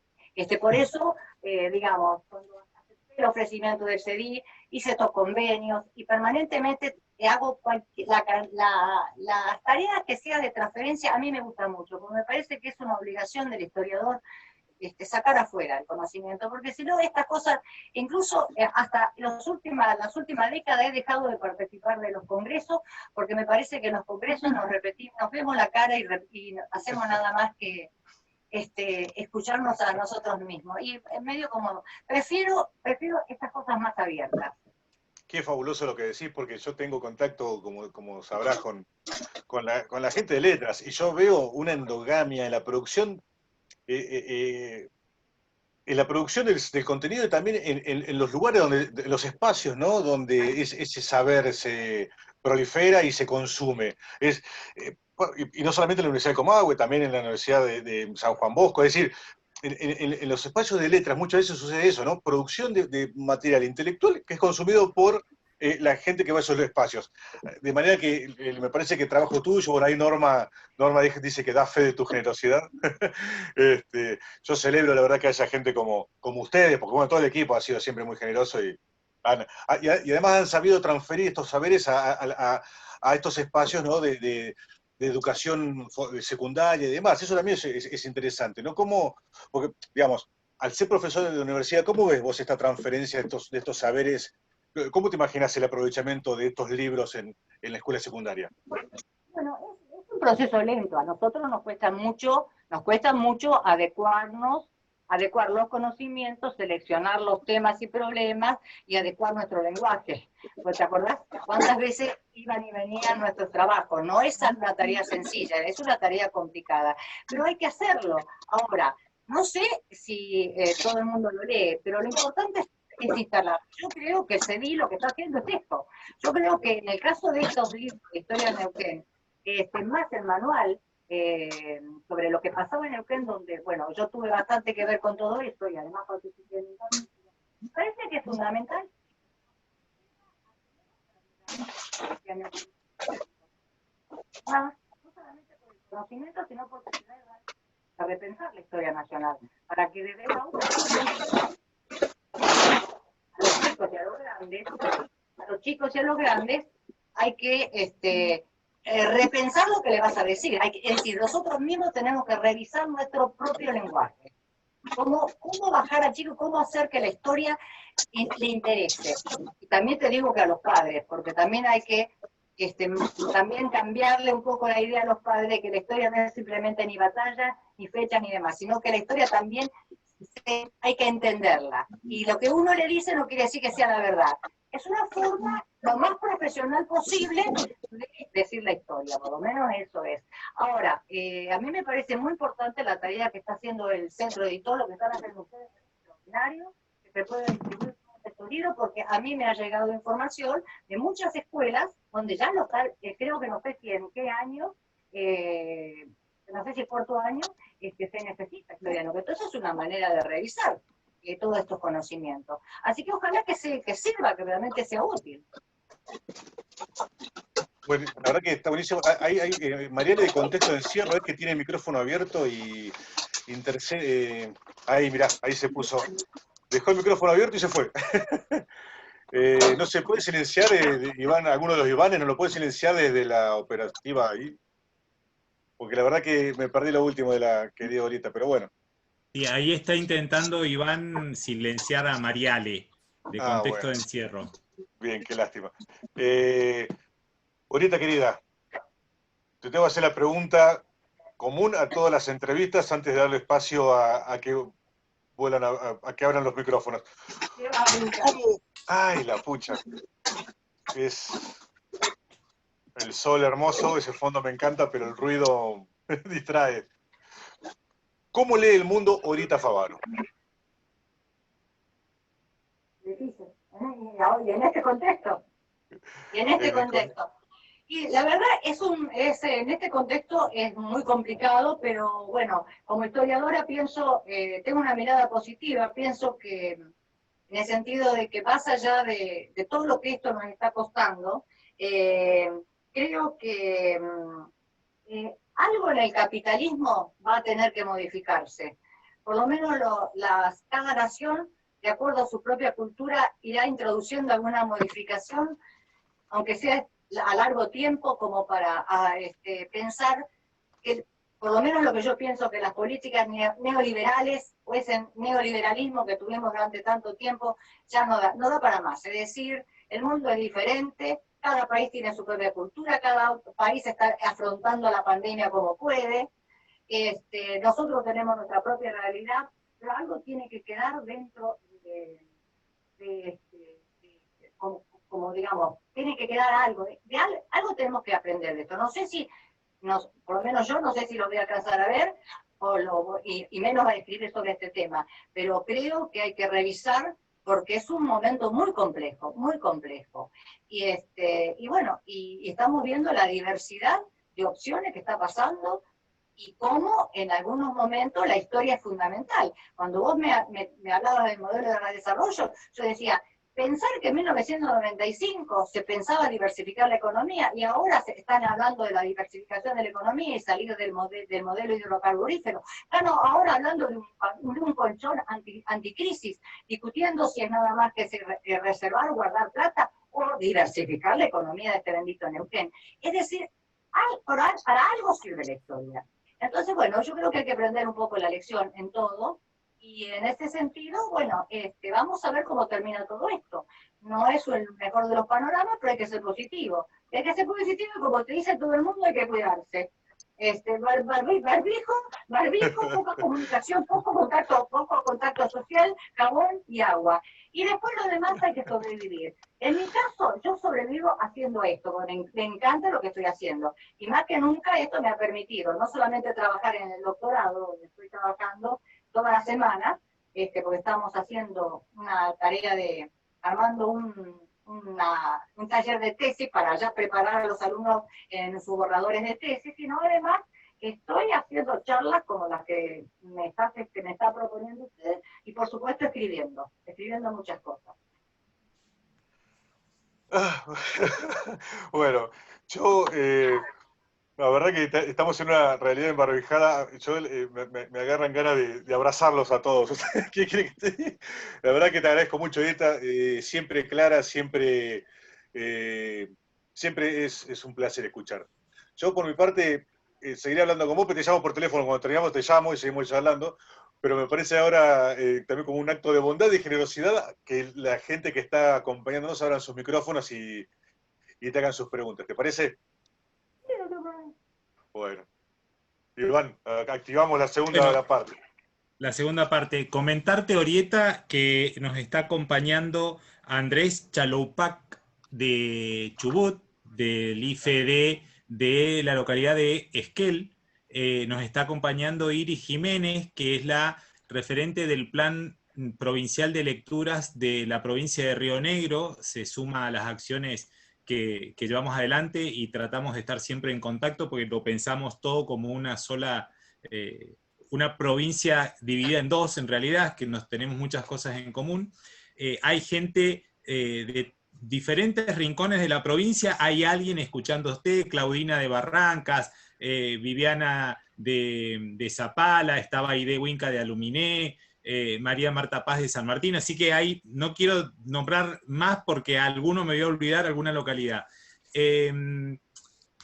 Por eso, digamos, cuando acepté el ofrecimiento del CEDI, hice estos convenios y permanentemente hago las tareas que sea de transferencia. A mí me gusta mucho, porque me parece que es una obligación del historiador sacar afuera el conocimiento, porque si no, estas cosas, incluso hasta las últimas décadas he dejado de participar de los congresos, porque me parece que en los congresos nos vemos la cara y hacemos nada más que escucharnos a nosotros mismos. Y en medio como, prefiero estas cosas más abiertas. Qué fabuloso lo que decís, porque yo tengo contacto, como sabrás, con la gente de letras, y yo veo una endogamia en la producción en la producción del contenido y también en los lugares, en los espacios, ¿no? Donde ese saber se prolifera y se consume. Y no solamente en la Universidad de Comahue, también en la Universidad de San Juan Bosco, es decir, en los espacios de letras muchas veces sucede eso, ¿no? Producción de material intelectual que es consumido por la gente que va a esos espacios. De manera que me parece que el trabajo tuyo, por ahí Norma dice que da fe de tu generosidad. Yo celebro la verdad que haya gente como ustedes, porque bueno, todo el equipo ha sido siempre muy generoso y además han sabido transferir estos saberes a estos espacios, ¿no? de educación secundaria y demás. Eso también es interesante, ¿no? Porque, digamos, al ser profesor de la universidad, ¿cómo ves vos esta transferencia de estos saberes? ¿Cómo te imaginas el aprovechamiento de estos libros en la escuela secundaria? Bueno, es un proceso lento. A nosotros nos cuesta mucho adecuar los conocimientos, seleccionar los temas y problemas y adecuar nuestro lenguaje. Pues, ¿te acordás cuántas veces iban y venían nuestros trabajos? No es una tarea sencilla, es una tarea complicada, pero hay que hacerlo. Ahora, no sé si todo el mundo lo lee, pero lo importante es instalar. Yo creo que el CEDI lo que está haciendo es esto. Yo creo que en el caso de estos libros de Historia de Neuquén, más el manual sobre lo que pasaba en Neuquén, donde, bueno, yo tuve bastante que ver con todo esto y además participé en el. Me parece que es fundamental más, no solamente por el conocimiento, sino porque se debe a repensar la historia nacional, para que desde la otra a los chicos y a los grandes, hay que repensar lo que le vas a decir. Es decir, nosotros mismos tenemos que revisar nuestro propio lenguaje. ¿Cómo bajar al chico, cómo hacer que la historia le interese? Y también te digo que a los padres, porque también hay que también cambiarle un poco la idea a los padres de que la historia no es simplemente ni batalla, ni fechas, ni demás, sino que la historia también hay que entenderla. Y lo que uno le dice no quiere decir que sea la verdad. Es una forma lo más profesional posible de decir la historia, por lo menos eso es. Ahora, a mí me parece muy importante la tarea que está haciendo el centro editor, lo que están haciendo ustedes es extraordinario, que se puede distribuir este libro, porque a mí me ha llegado información de muchas escuelas donde ya no está, creo que no sé si en qué año, no sé si cuarto año, se necesita historiano, que entonces es una manera de revisar todos estos conocimientos. Así que ojalá que sirva, que realmente sea útil. Bueno, la verdad que está buenísimo. Mariana de Contexto de Encierro es que tiene el micrófono abierto y ahí, mirá, ahí se puso. Dejó el micrófono abierto y se fue. ¿No se puede silenciar, Iván, alguno de los Ivanes, no lo puede silenciar desde la operativa ahí? Porque la verdad que me perdí lo último de la que dio ahorita, pero bueno. Y ahí está intentando Iván silenciar a Mariale, de Contexto de Bueno. Encierro. Bien, qué lástima. Ahorita, querida, te tengo que hacer la pregunta común a todas las entrevistas antes de darle espacio a que vuelan a que abran los micrófonos. ¿Cómo? Ay, la pucha. Es el sol hermoso, ese fondo me encanta, pero el ruido me distrae. ¿Cómo lee el mundo Orita Favaro? Difícil. Y en este contexto. Y la verdad en este contexto es muy complicado, pero bueno, como historiadora pienso, tengo una mirada positiva, pienso que en el sentido de que más allá de todo lo que esto nos está costando, creo que algo en el capitalismo va a tener que modificarse. Por lo menos cada nación, de acuerdo a su propia cultura, irá introduciendo alguna modificación, aunque sea a largo tiempo, como para pensar que, por lo menos lo que yo pienso, que las políticas neoliberales o ese neoliberalismo que tuvimos durante tanto tiempo ya no da para más. Es decir, el mundo es diferente, cada país tiene su propia cultura, cada país está afrontando la pandemia como puede, nosotros tenemos nuestra propia realidad, pero algo tiene que quedar dentro como digamos, tiene que quedar algo, algo tenemos que aprender de esto. No sé si, por lo menos yo no sé si lo voy a alcanzar a ver, y menos a escribir sobre este tema, pero creo que hay que revisar porque es un momento muy complejo, muy complejo. Y bueno, y estamos viendo la diversidad de opciones que está pasando y cómo en algunos momentos la historia es fundamental. Cuando vos me hablabas del modelo de desarrollo, yo decía, pensar que en 1995 se pensaba diversificar la economía y ahora se están hablando de la diversificación de la economía y salir del modelo hidrocarburífero. Están ahora hablando de un colchón anticrisis, discutiendo si es nada más que reservar o guardar plata o diversificar la economía de este bendito Neuquén. Es decir, para algo sirve la historia. Entonces, bueno, yo creo que hay que aprender un poco la lección en todo. Y en ese sentido, bueno, vamos a ver cómo termina todo esto. No es el mejor de los panoramas, pero hay que ser positivo. Y hay que ser positivo y como te dice todo el mundo, hay que cuidarse. Barbijo, poca comunicación, poco contacto social, jabón y agua. Y después lo demás hay que sobrevivir. En mi caso, yo sobrevivo haciendo esto, me encanta lo que estoy haciendo. Y más que nunca esto me ha permitido no solamente trabajar en el doctorado, donde estoy trabajando toda la semana, porque estamos haciendo una tarea armando un taller de tesis para ya preparar a los alumnos en sus borradores de tesis, sino además estoy haciendo charlas como las que me está proponiendo ustedes y por supuesto escribiendo muchas cosas. Ah, bueno, yo, la verdad que estamos en una realidad embarbijada. Yo me agarran ganas de abrazarlos a todos. ¿Qué quiere que te diga? La verdad que te agradezco mucho, Dieta. Siempre clara, siempre es un placer escuchar. Yo, por mi parte, seguiré hablando con vos, pero te llamo por teléfono. Cuando terminamos, te llamo y seguimos charlando. Pero me parece ahora también como un acto de bondad y generosidad que la gente que está acompañándonos abran sus micrófonos y te hagan sus preguntas. ¿Te parece? Bueno. Iván, activamos la Bueno, segunda parte. la segunda parte, comentarte, Orieta, que nos está acompañando Andrés Chaloupac de Chubut, del IFD de la localidad de Esquel. Nos está acompañando Iris Jiménez, que es la referente del Plan Provincial de Lecturas de la provincia de Río Negro. Se suma a las acciones que llevamos adelante y tratamos de estar siempre en contacto porque lo pensamos todo como una provincia dividida en dos, en realidad, que nos tenemos muchas cosas en común. Hay gente de diferentes rincones de la provincia, hay alguien escuchando a usted, Claudina de Barrancas, Viviana de Zapala, estaba Aide Huinca de Aluminé, María Marta Paz de San Martín, así que ahí no quiero nombrar más porque alguno me voy a olvidar, alguna localidad.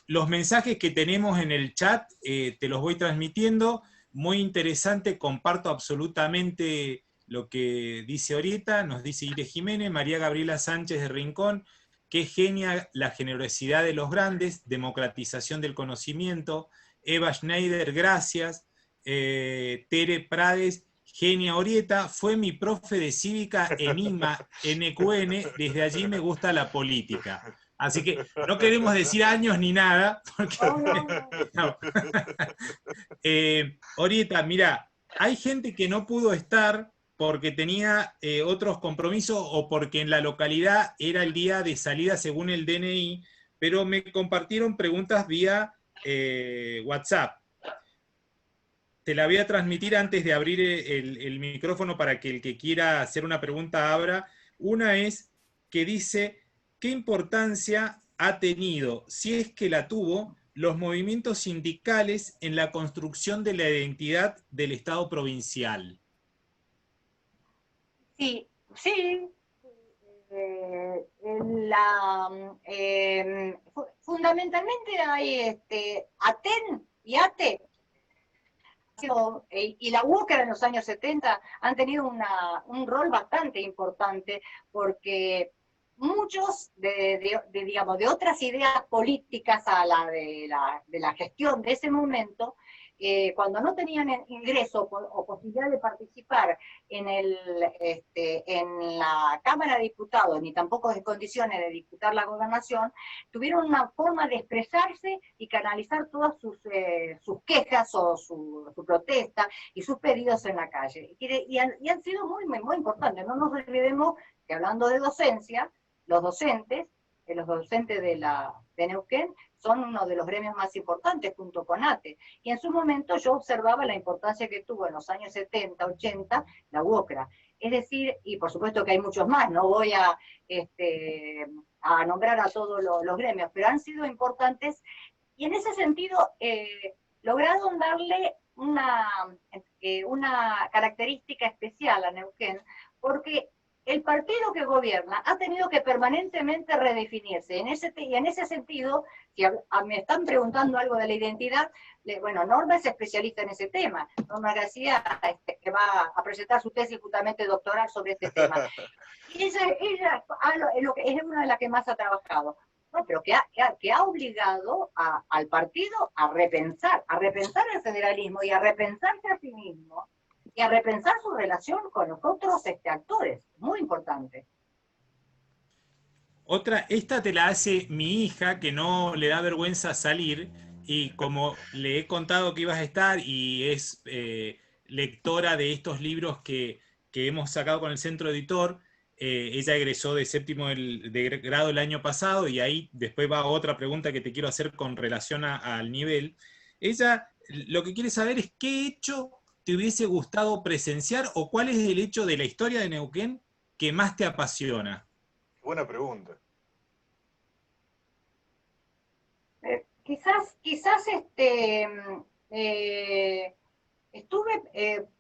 Los mensajes que tenemos en el chat te los voy transmitiendo. Muy interesante, comparto absolutamente lo que dice Orieta, nos dice Iris Jiménez, María Gabriela Sánchez de Rincón, qué genia la generosidad de los grandes, democratización del conocimiento, Eva Schneider, gracias, Tere Prades, genia Orieta, fue mi profe de cívica en IMA, NQN, desde allí me gusta la política. Así que no queremos decir años ni nada, porque no. Orieta, mira, hay gente que no pudo estar porque tenía otros compromisos o porque en la localidad era el día de salida según el DNI, pero me compartieron preguntas vía WhatsApp. Te la voy a transmitir antes de abrir el micrófono para que el que quiera hacer una pregunta abra. Una es que dice, ¿qué importancia ha tenido, si es que la tuvo, los movimientos sindicales en la construcción de la identidad del Estado provincial? Sí, sí. Fundamentalmente hay ATEN y ATE y la UOCRA en los años 70 han tenido un rol bastante importante porque muchos digamos, de otras ideas políticas a la de la gestión de ese momento, cuando no tenían ingreso o posibilidad de participar en la Cámara de Diputados, ni tampoco en condiciones de disputar la gobernación, tuvieron una forma de expresarse y canalizar todas sus quejas o su protesta y sus pedidos en la calle. Y han sido muy, muy importantes. No nos olvidemos que hablando de docencia, los docentes de Neuquén son uno de los gremios más importantes junto con ATE. Y en su momento yo observaba la importancia que tuvo en los años 70, 80, la UOCRA. Es decir, y por supuesto que hay muchos más, no voy a nombrar a todos los gremios, pero han sido importantes y en ese sentido lograron darle una característica especial a Neuquén, porque el partido que gobierna ha tenido que permanentemente redefinirse. Y en ese sentido, si me están preguntando algo de la identidad, bueno, Norma es especialista en ese tema. Norma García, que va a presentar su tesis justamente doctoral sobre este tema. Y ella es una de las que más ha trabajado. No, pero que ha obligado al partido a repensar el federalismo y a repensarse a sí mismo y a repensar su relación con los otros actores. Muy importante. Otra, esta te la hace mi hija, que no le da vergüenza salir, y como le he contado que ibas a estar y es lectora de estos libros que hemos sacado con el centro editor, ella egresó de séptimo de grado el año pasado, y ahí después va otra pregunta que te quiero hacer con relación al nivel. Ella lo que quiere saber es qué hecho te hubiese gustado presenciar o cuál es el hecho de la historia de Neuquén que más te apasiona. Buena pregunta. quizás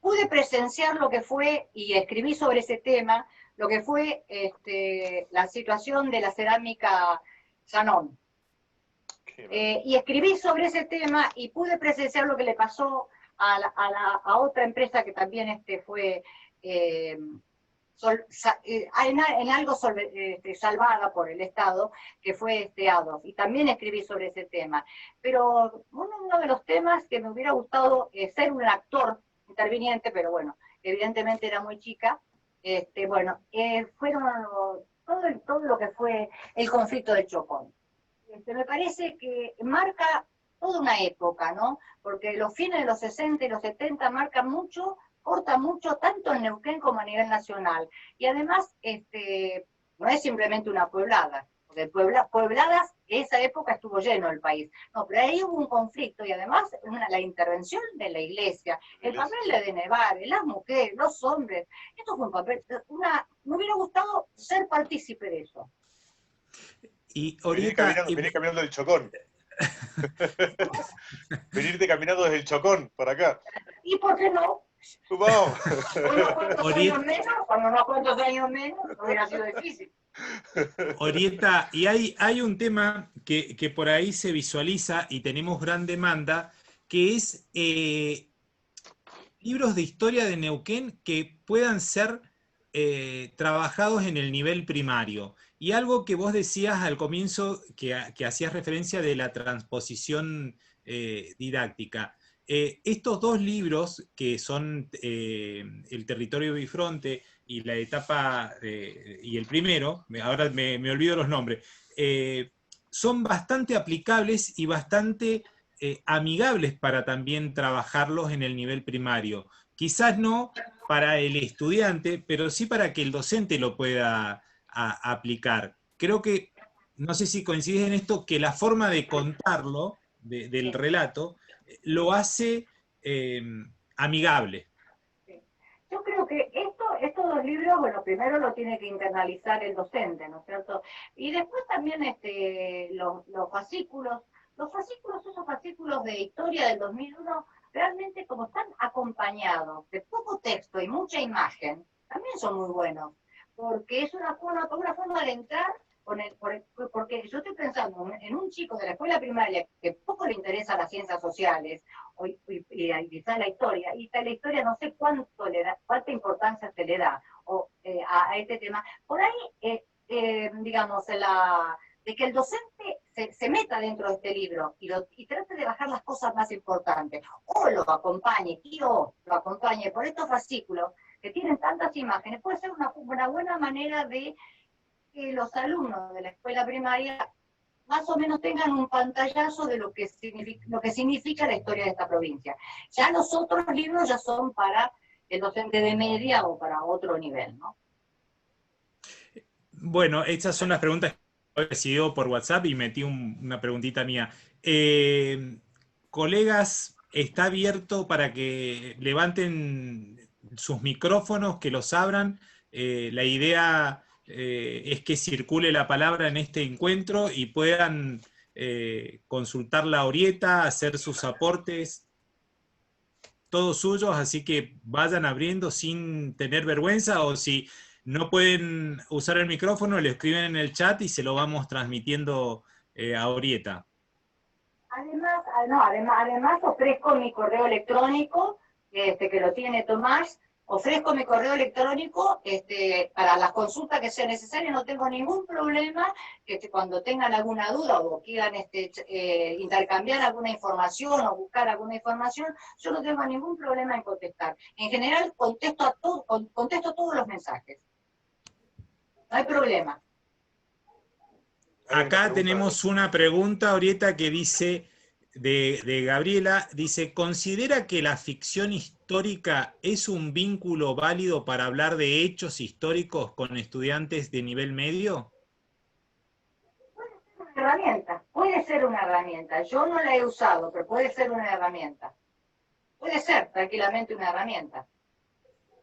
pude presenciar lo que fue, y escribí sobre ese tema, lo que fue la situación de la cerámica Sanón. Y escribí sobre ese tema y pude presenciar lo que le pasó a otra empresa que también fue en algo salvada por el Estado, que fue ADOF, y también escribí sobre ese tema. Pero uno de los temas que me hubiera gustado ser un actor interviniente, pero bueno, evidentemente era muy chica, fueron todo lo que fue el conflicto del Chocón. Me parece que marca toda una época, ¿no? Porque los fines de los 60 y los 70 marcan mucho, corta mucho, tanto en Neuquén como a nivel nacional. Y además, no es simplemente una pueblada, porque puebladas, esa época estuvo lleno el país. No, pero ahí hubo un conflicto y además la intervención de la iglesia, el papel de Nevar, las mujeres, los hombres. Esto fue un papel, me hubiera gustado ser partícipe de eso. Y ahorita, venir caminando del Chocón. Venirte caminando desde el Chocón, para acá. ¿Y por qué no? Vamos. Cuando no cuántos años menos, no hubiera sido difícil. Orieta, y hay un tema que por ahí se visualiza y tenemos gran demanda, que es libros de historia de Neuquén que puedan ser trabajados en el nivel primario. Y algo que vos decías al comienzo, que hacías referencia de la transposición didáctica. Estos dos libros, que son El territorio bifronte y la etapa, y el primero, ahora me olvido los nombres, son bastante aplicables y bastante amigables para también trabajarlos en el nivel primario. Quizás no para el estudiante, pero sí para que el docente lo pueda aplicar. Creo que, no sé si coincides en esto, que la forma de contarlo, del relato, lo hace amigable. Yo creo que estos dos libros, bueno, primero lo tiene que internalizar el docente, ¿no es cierto? Y después también los fascículos, esos fascículos de historia del 2001, realmente como están acompañados de poco texto y mucha imagen, también son muy buenos, porque es una forma de entrar, porque yo estoy pensando en un chico de la escuela primaria que poco le interesa las ciencias sociales, y quizás la historia, y la historia no sé cuánta importancia se le da a este tema. Por ahí, digamos, de que el docente se meta dentro de este libro y trate de bajar las cosas más importantes, o lo acompañe, lo acompañe por estos fascículos que tienen tantas imágenes, puede ser una buena manera de que los alumnos de la escuela primaria más o menos tengan un pantallazo de lo que significa la historia de esta provincia. Ya los otros libros ya son para el docente de media o para otro nivel, ¿no? Bueno, estas son las preguntas que he recibido por WhatsApp y metí una preguntita mía. Colegas, está abierto para que levanten sus micrófonos, que los abran. La idea es que circule la palabra en este encuentro y puedan consultar la Orieta, hacer sus aportes, todos suyos, así que vayan abriendo sin tener vergüenza, o si no pueden usar el micrófono, le escriben en el chat y se lo vamos transmitiendo a Orieta. Además ofrezco mi correo electrónico, que lo tiene Tomás. Ofrezco mi correo electrónico para las consultas que sea necesaria, no tengo ningún problema que cuando tengan alguna duda o quieran intercambiar alguna información o buscar alguna información, yo no tengo ningún problema en contestar. En general contesto todos los mensajes. No hay problema. Acá tenemos una pregunta, Orieta, que dice, de Gabriela, dice, ¿considera que la ficción histórica es un vínculo válido para hablar de hechos históricos con estudiantes de nivel medio? Puede ser una herramienta. Yo no la he usado, pero puede ser una herramienta. Puede ser tranquilamente una herramienta.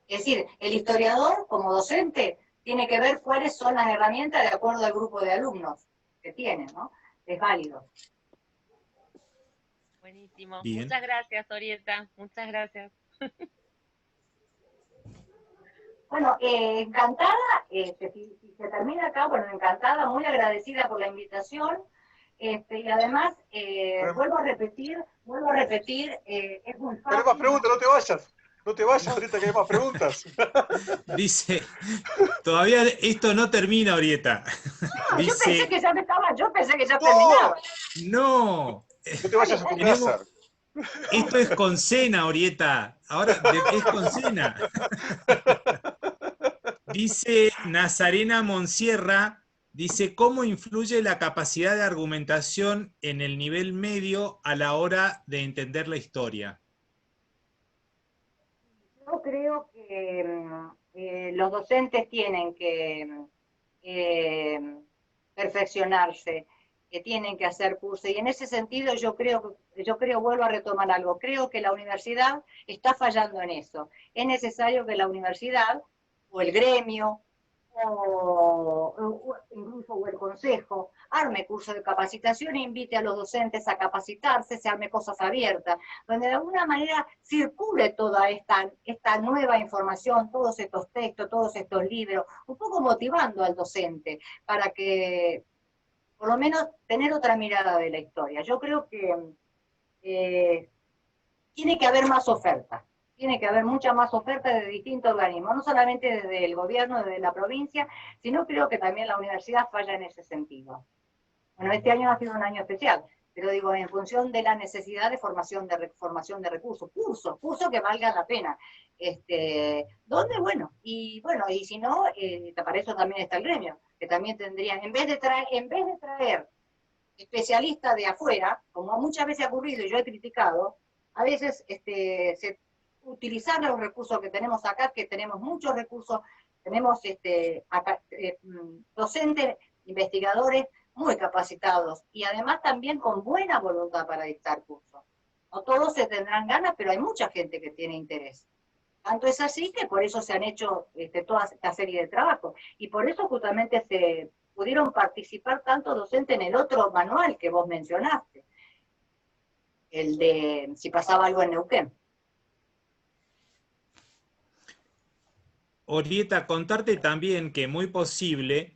Es decir, el historiador, como docente, tiene que ver cuáles son las herramientas de acuerdo al grupo de alumnos que tiene, ¿no? Es válido. Buenísimo. Bien. Muchas gracias, Orieta. Muchas gracias. Bueno, encantada, si se termina acá, bueno, encantada, muy agradecida por la invitación, y además, vuelvo a repetir, es muy Pero hay más fácil. preguntas, no te vayas. No te vayas, ahorita que hay más preguntas. Dice, todavía esto no termina, Orieta. No, yo pensé que ya ¡No! terminaba. No, No te vayas a tu casa. esto es con cena, Orieta. Ahora es con cena. Dice Nazarena Monsierra, dice, ¿cómo influye la capacidad de argumentación en el nivel medio a la hora de entender la historia? Yo creo que los docentes tienen que eh, perfeccionarse, que tienen que hacer cursos. Y en ese sentido vuelvo a retomar algo, creo que la universidad está fallando en eso. Es necesario que la universidad o el gremio o incluso el consejo arme cursos de capacitación e invite a los docentes a capacitarse, se arme cosas abiertas, donde de alguna manera circule toda esta nueva información, todos estos textos, todos estos libros, un poco motivando al docente para que por lo menos tener otra mirada de la historia. Yo creo que tiene que haber más oferta. Tiene que haber mucha más oferta de distintos organismos, no solamente desde el gobierno, desde la provincia, sino creo que también la universidad falla en ese sentido. Bueno, este año ha sido un año especial, pero digo, en función de la necesidad de formación de recursos, cursos que valgan la pena. ¿Dónde? Bueno, y si no, para eso también está el gremio, que también tendrían, en vez de traer especialistas de afuera, como muchas veces ha ocurrido y yo he criticado, a veces utilizar los recursos que tenemos acá, que tenemos muchos recursos, tenemos docentes, investigadores muy capacitados y además también con buena voluntad para dictar cursos. No todos se tendrán ganas, pero hay mucha gente que tiene interés. Tanto es así que por eso se han hecho toda esta serie de trabajos. Y por eso justamente se pudieron participar tanto docentes en el otro manual que vos mencionaste, el de si pasaba algo en Neuquén. Orieta, contarte también que muy posible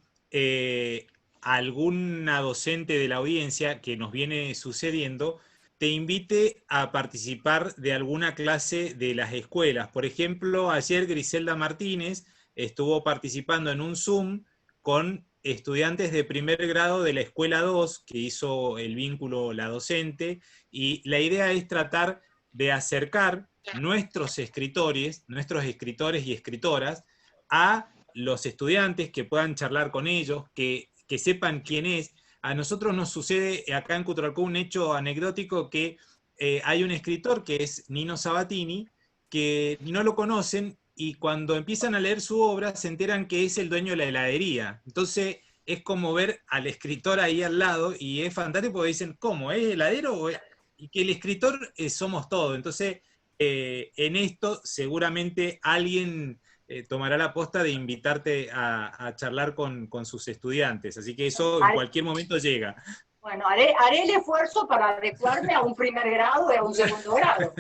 alguna docente de la audiencia que nos viene sucediendo te invite a participar de alguna clase de las escuelas. Por ejemplo, ayer Griselda Martínez estuvo participando en un Zoom con estudiantes de primer grado de la Escuela 2, que hizo el vínculo la docente, y la idea es tratar de acercar nuestros escritores y escritoras, a los estudiantes, que puedan charlar con ellos, que sepan quién es. A nosotros nos sucede acá en Cutralcó un hecho anecdótico que hay un escritor que es Nino Sabatini, que no lo conocen y cuando empiezan a leer su obra se enteran que es el dueño de la heladería. Entonces es como ver al escritor ahí al lado y es fantástico porque dicen, ¿cómo? ¿Es heladero? Y que el escritor somos todos. Entonces, en esto seguramente alguien tomará la posta de invitarte a charlar con sus estudiantes. Así que eso en cualquier momento llega. Bueno, haré el esfuerzo para adecuarme a un primer grado y a un segundo grado.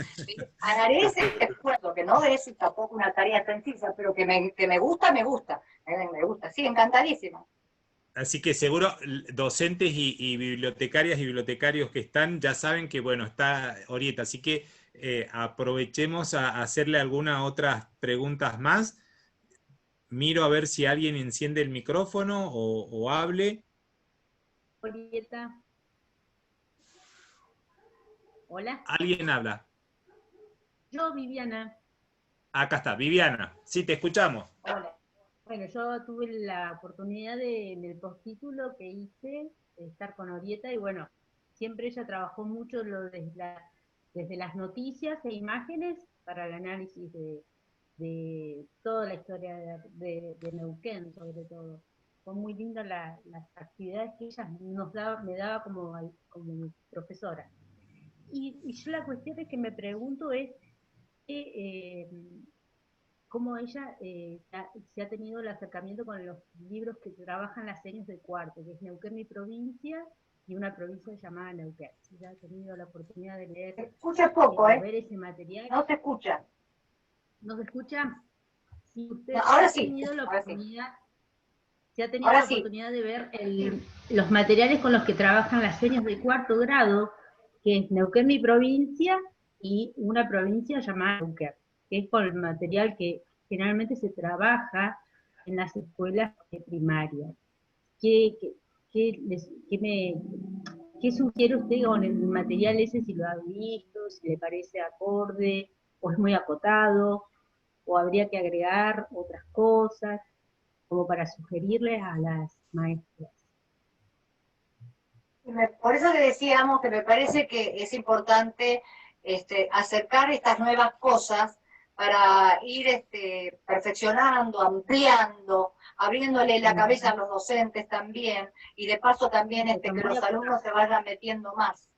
Haré ese esfuerzo, que no es tampoco una tarea sencilla, pero que me gusta, me gusta. Me gusta, sí, encantadísima. Así que seguro docentes y bibliotecarias y bibliotecarios que están ya saben que, bueno, está Orieta. Así que aprovechemos a hacerle algunas otras preguntas más. Miro a ver si alguien enciende el micrófono o hable. Orieta. Hola. ¿Alguien habla? Yo, Viviana. Acá está, Viviana. Sí, te escuchamos. Hola. Bueno, yo tuve la oportunidad en el postítulo que hice de estar con Orieta y bueno, siempre ella trabajó mucho desde las noticias e imágenes para el análisis de toda la historia de Neuquén, sobre todo. Fue muy linda las actividades que ella me daba como profesora. Y yo la cuestión es que me pregunto es cómo ella se ha tenido el acercamiento con los libros que trabajan las señas de cuarto, que es Neuquén, mi provincia, y una provincia llamada Neuquén. Si ya he tenido la oportunidad de leer, Se escucha poco, o ver ese material. No se escucha. ¿No se escucha? Si usted No, ahora ha sí, tenido la ahora sí. oportunidad, si ha tenido Ahora la sí. oportunidad de ver los materiales con los que trabajan las señas de cuarto grado, que es Neuquén, mi provincia, y una provincia llamada Neuquén, que es con el material que generalmente se trabaja en las escuelas primarias. ¿Qué, qué sugiere usted con el material ese, si lo ha visto, si le parece acorde, o es muy acotado, o habría que agregar otras cosas, como para sugerirles a las maestras? Por eso le decíamos que me parece que es importante acercar estas nuevas cosas para ir perfeccionando, ampliando, abriéndole la cabeza a los docentes también, y de paso también que los alumnos se vayan metiendo más.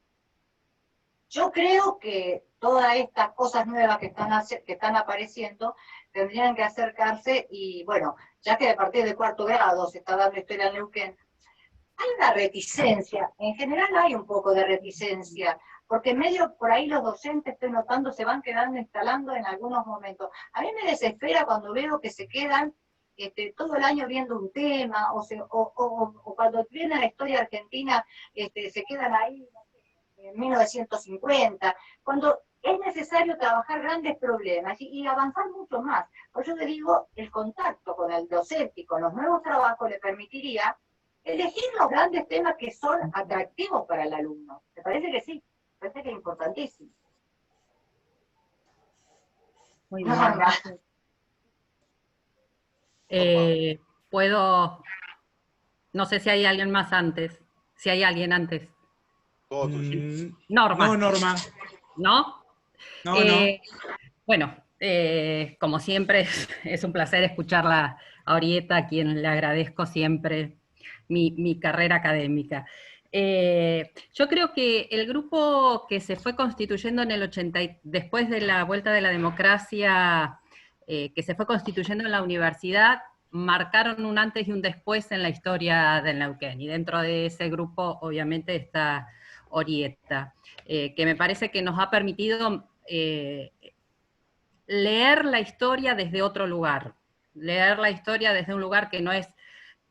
Yo creo que todas estas cosas nuevas que están apareciendo tendrían que acercarse, y bueno, ya que a partir de cuarto grado se está dando historia en Neuquén, hay una reticencia, en general hay un poco de reticencia, porque medio por ahí los docentes, estoy notando, se van quedando instalando en algunos momentos. A mí me desespera cuando veo que se quedan todo el año viendo un tema, o cuando viene la historia argentina, se quedan ahí, no sé, en 1950, cuando es necesario trabajar grandes problemas y avanzar mucho más. Por eso le digo, el contacto con el docente y con los nuevos trabajos le permitiría elegir los grandes temas que son atractivos para el alumno. ¿Me parece que sí? Me parece que es importantísimo. Muy bien, gracias. Puedo, no sé si hay alguien más antes, si hay alguien antes. Norma. No, Norma. ¿No? No. Bueno, como siempre, es un placer escucharla a Orieta, a quien le agradezco siempre mi carrera académica. Yo creo que el grupo que se fue constituyendo en el 80, después de la vuelta de la democracia, que se fue constituyendo en la universidad, marcaron un antes y un después en la historia del Neuquén, y dentro de ese grupo obviamente está Orieta, que me parece que nos ha permitido leer la historia desde otro lugar, leer la historia desde un lugar que no es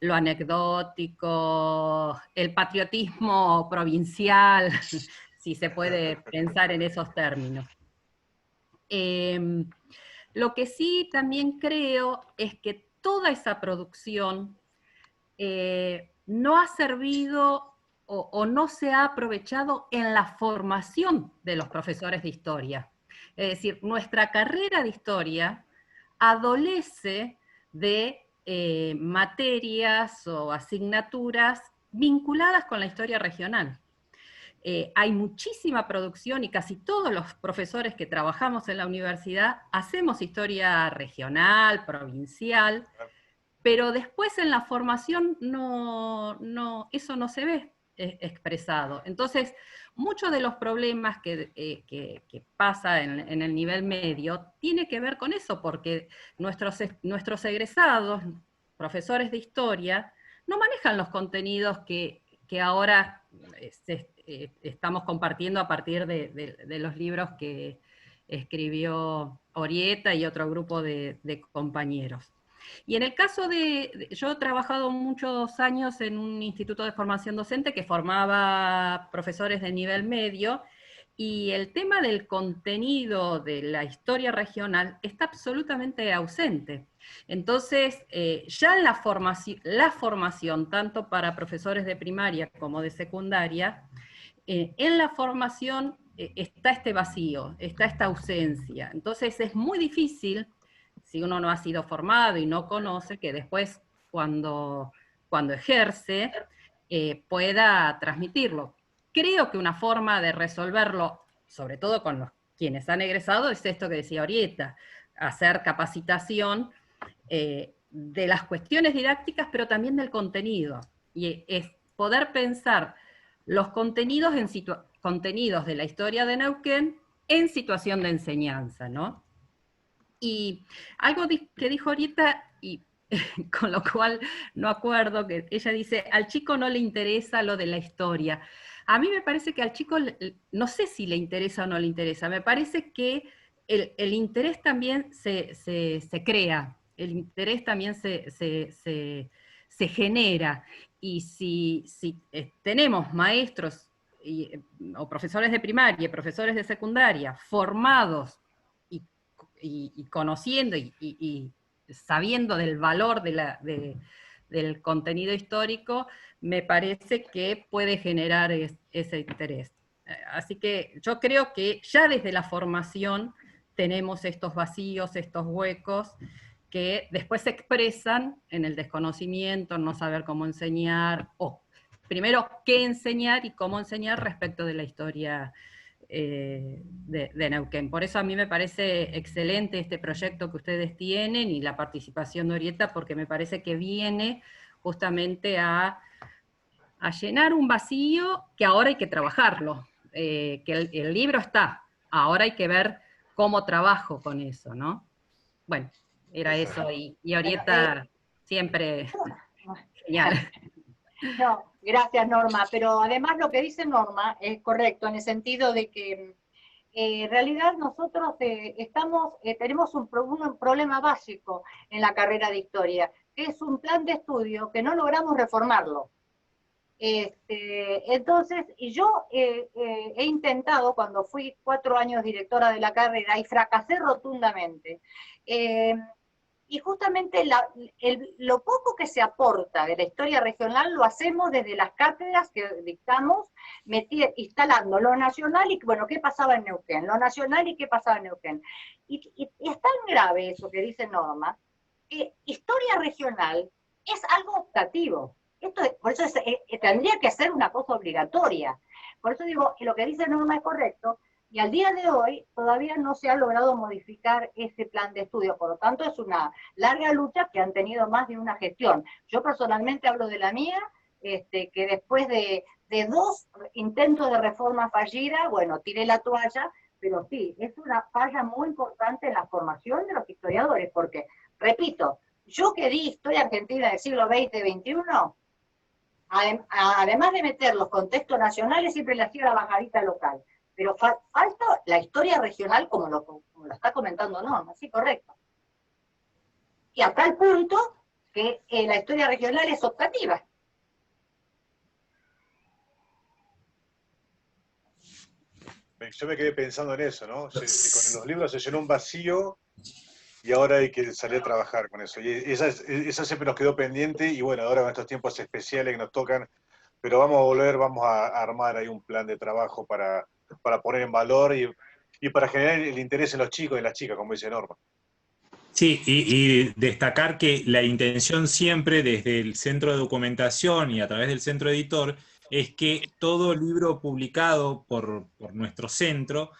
lo anecdótico, el patriotismo provincial, si se puede pensar en esos términos. Lo que sí también creo es que toda esa producción no ha servido o no se ha aprovechado en la formación de los profesores de historia. Es decir, nuestra carrera de historia adolece de materias o asignaturas vinculadas con la historia regional. Hay muchísima producción y casi todos los profesores que trabajamos en la universidad hacemos historia regional, provincial, pero después en la formación eso no se ve expresado. Entonces, muchos de los problemas que pasa en el nivel medio tiene que ver con eso, porque nuestros egresados, profesores de historia, no manejan los contenidos que ahora estamos compartiendo a partir de los libros que escribió Orieta y otro grupo de compañeros. Y en el caso yo he trabajado muchos años en un instituto de formación docente que formaba profesores de nivel medio, y el tema del contenido de la historia regional está absolutamente ausente. Entonces, ya en la formación, tanto para profesores de primaria como de secundaria, en la formación está este vacío, está esta ausencia. Entonces es muy difícil, si uno no ha sido formado y no conoce, que después cuando ejerce pueda transmitirlo. Creo que una forma de resolverlo, sobre todo con quienes han egresado, es esto que decía Orieta, hacer capacitación de las cuestiones didácticas, pero también del contenido. Y es poder pensar los contenidos contenidos de la historia de Neuquén en situación de enseñanza, ¿no? Y algo que dijo ahorita, y con lo cual no acuerdo, que ella dice, al chico no le interesa lo de la historia. A mí me parece que al chico, no sé si le interesa o no le interesa, me parece que el interés también se crea, el interés también se genera, y si tenemos maestros o profesores de primaria, profesores de secundaria, formados y conociendo y sabiendo del valor del contenido histórico, me parece que puede generar ese interés. Así que yo creo que ya desde la formación tenemos estos vacíos, estos huecos, que después se expresan en el desconocimiento, en no saber cómo enseñar, o primero qué enseñar y cómo enseñar respecto de la historia de Neuquén. Por eso a mí me parece excelente este proyecto que ustedes tienen y la participación de Orieta, porque me parece que viene justamente a llenar un vacío que ahora hay que trabajarlo, que el libro está, ahora hay que ver cómo trabajo con eso, ¿no? Bueno, era eso, y Orieta siempre genial. No, gracias Norma, pero además lo que dice Norma es correcto en el sentido de que en realidad nosotros tenemos un problema básico en la carrera de historia, que es un plan de estudio que no logramos reformarlo. Entonces, y yo he intentado, cuando fui 4 años directora de la carrera, y fracasé rotundamente, y justamente lo poco que se aporta de la historia regional lo hacemos desde las cátedras que dictamos, instalando lo nacional y, bueno, qué pasaba en Neuquén, lo nacional y qué pasaba en Neuquén. Y es tan grave eso que dice Norma, que historia regional es algo optativo. Por eso tendría que ser una cosa obligatoria. Por eso digo, lo que dice Norma es correcto, y al día de hoy todavía no se ha logrado modificar ese plan de estudio, por lo tanto es una larga lucha que han tenido más de una gestión. Yo personalmente hablo de la mía, que después de 2 intentos de reforma fallida, bueno, tiré la toalla, pero sí, es una falla muy importante en la formación de los historiadores, porque, repito, yo que di historia argentina del siglo XX-XXI, además de meter los contextos nacionales, siempre le hacía la bajadita local. Pero falta la historia regional como lo está comentando Norma, sí, correcto. Y a tal punto que la historia regional es optativa. Yo me quedé pensando en eso, ¿no? Con los libros se llenó un vacío y ahora hay que salir a trabajar con eso. Y esa siempre nos quedó pendiente y bueno, ahora con estos tiempos especiales que nos tocan, pero vamos a volver, vamos a armar ahí un plan de trabajo para poner en valor y para generar el interés en los chicos y las chicas, como dice Norma. Sí, y destacar que la intención siempre desde el centro de documentación y a través del centro editor es que todo libro publicado por nuestro centro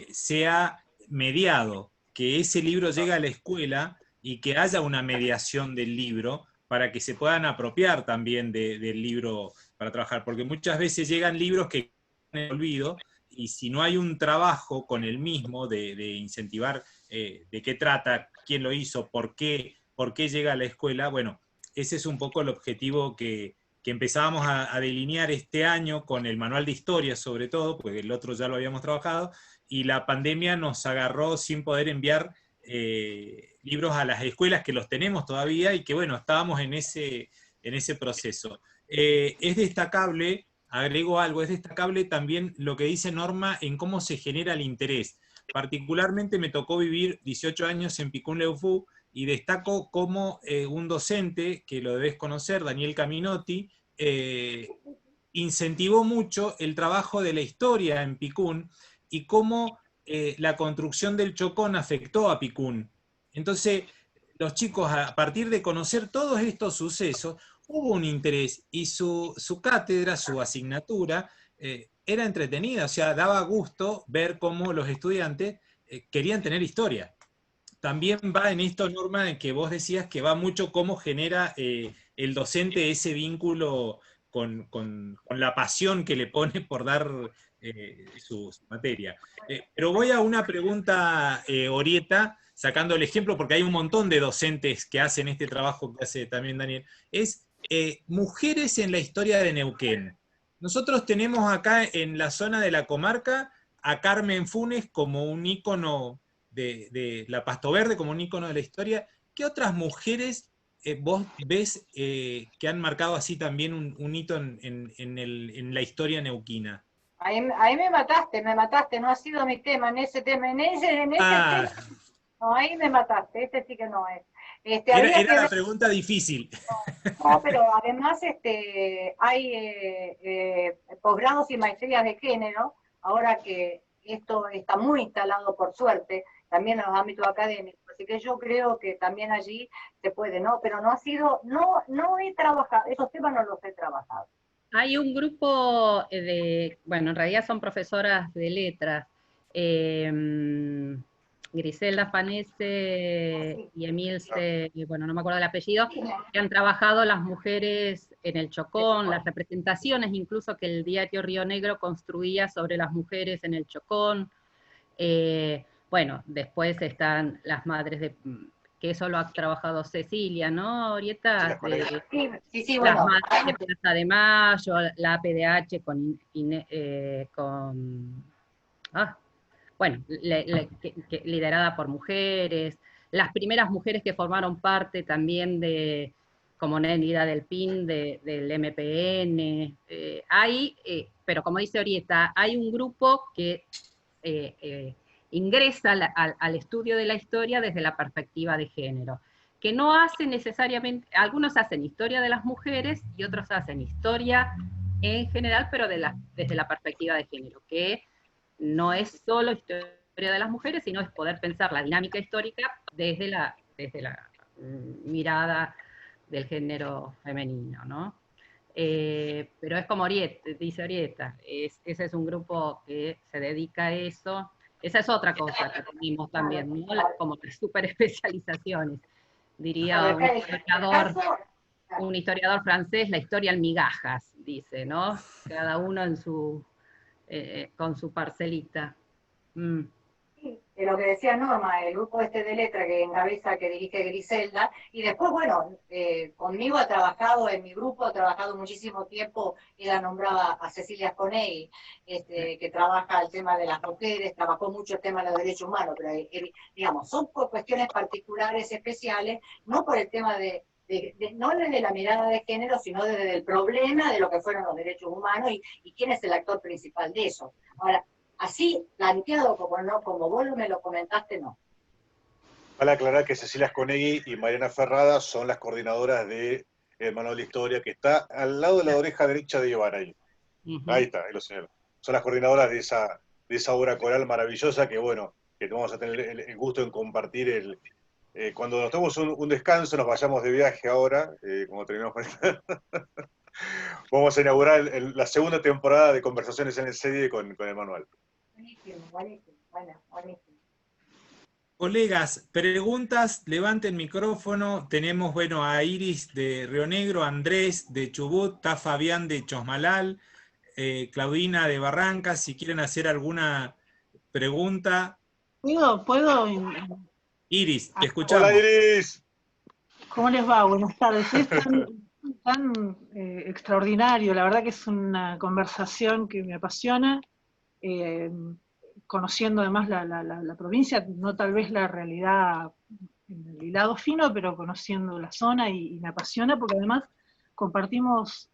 sea mediado, que ese libro llegue a la escuela y que haya una mediación del libro para que se puedan apropiar también del libro para trabajar, porque muchas veces llegan libros que quedan en el olvido y si no hay un trabajo con el mismo de incentivar de qué trata, quién lo hizo, por qué llega a la escuela, bueno, ese es un poco el objetivo que empezábamos a delinear este año con el manual de historia sobre todo, porque el otro ya lo habíamos trabajado, y la pandemia nos agarró sin poder enviar libros a las escuelas, que los tenemos todavía, y que bueno, estábamos en ese proceso. Es destacable, agrego algo, es destacable también lo que dice Norma en cómo se genera el interés. Particularmente me tocó vivir 18 años en Picún Leufú y destaco cómo un docente, que lo debes conocer, Daniel Caminotti, incentivó mucho el trabajo de la historia en Picún y cómo la construcción del Chocón afectó a Picún. Entonces, los chicos, a partir de conocer todos estos sucesos, hubo un interés y su cátedra, su asignatura, era entretenida, o sea, daba gusto ver cómo los estudiantes querían tener historia. También va en esto, Norma, en que vos decías que va mucho cómo genera el docente ese vínculo con la pasión que le pone por dar su materia. Pero voy a una pregunta, Orieta, sacando el ejemplo, porque hay un montón de docentes que hacen este trabajo que hace también Daniel, es mujeres en la historia de Neuquén. Nosotros tenemos acá en la zona de la comarca a Carmen Funes como un ícono de la Pasto Verde, como un ícono de la historia. ¿Qué otras mujeres vos ves que han marcado así también un hito en la historia neuquina? Ahí me mataste, no ha sido mi tema, en ese tema, en ese tema, no, ahí me mataste, este sí que no es. Era la pregunta difícil. No, pero además hay posgrados y maestrías de género, ahora que esto está muy instalado por suerte, también en los ámbitos académicos, así que yo creo que también allí se puede, ¿no? Pero no ha sido, no he trabajado, esos temas no los he trabajado. Hay un grupo bueno, en realidad son profesoras de letras, Griselda Fanese y Emilce, bueno, no me acuerdo el apellido, que han trabajado las mujeres en el Chocón, las representaciones incluso que el diario Río Negro construía sobre las mujeres en el Chocón. Bueno, después están las madres que eso lo ha trabajado Cecilia, ¿no, Orieta? Sí, las bueno. madres de Plaza de Mayo, la APDH bueno, liderada por mujeres, las primeras mujeres que formaron parte también como Nélida del PIN, del MPN, pero como dice Orieta, hay un grupo que ingresa al estudio de la historia desde la perspectiva de género, que no hace necesariamente, algunos hacen historia de las mujeres y otros hacen historia en general, pero desde la perspectiva de género, que no es solo historia de las mujeres, sino es poder pensar la dinámica histórica desde la mirada del género femenino, ¿no? Pero es como dice Orieta, ese es un grupo que se dedica a eso. Esa es otra cosa que tenemos también, ¿no? Como las super especializaciones. Diría un historiador francés, la historia en migajas, dice, ¿no? Cada uno con su parcelita. Lo que decía Norma, el grupo de letra que encabeza, que dirige Griselda, y después, bueno, conmigo ha trabajado, en mi grupo ha trabajado muchísimo tiempo, ella nombraba a Cecilia Conegui, que trabaja el tema de las mujeres, trabajó mucho el tema de los derechos humanos, pero digamos, son por cuestiones particulares, especiales, no por el tema no desde la mirada de género, sino desde el problema de lo que fueron los derechos humanos y quién es el actor principal de eso. Ahora, así planteado como vos me lo comentaste, no. Vale aclarar que Cecilia Conegui y Mariana Ferrada son las coordinadoras de el Manual de Historia, que está al lado de la oreja derecha de Iván ahí. Ahí está, ahí lo señalo. Son las coordinadoras de esa obra coral maravillosa que, bueno, que vamos a tener el gusto en compartir cuando nos tomemos un descanso, nos vayamos de viaje ahora, como terminamos con vamos a inaugurar la segunda temporada de Conversaciones en el CEDIE con el manual. Buenísimo. Colegas, preguntas, levanten micrófono. Tenemos, bueno, a Iris de Río Negro, Andrés de Chubut, está Fabián de Chosmalal, Claudina de Barrancas, si quieren hacer alguna pregunta. ¿Puedo? Iris, te escuchamos. Hola, Iris. ¿Cómo les va? Buenas tardes. Es tan extraordinario, la verdad que es una conversación que me apasiona, conociendo además la provincia, no tal vez la realidad en el hilado fino, pero conociendo la zona y me apasiona porque además compartimos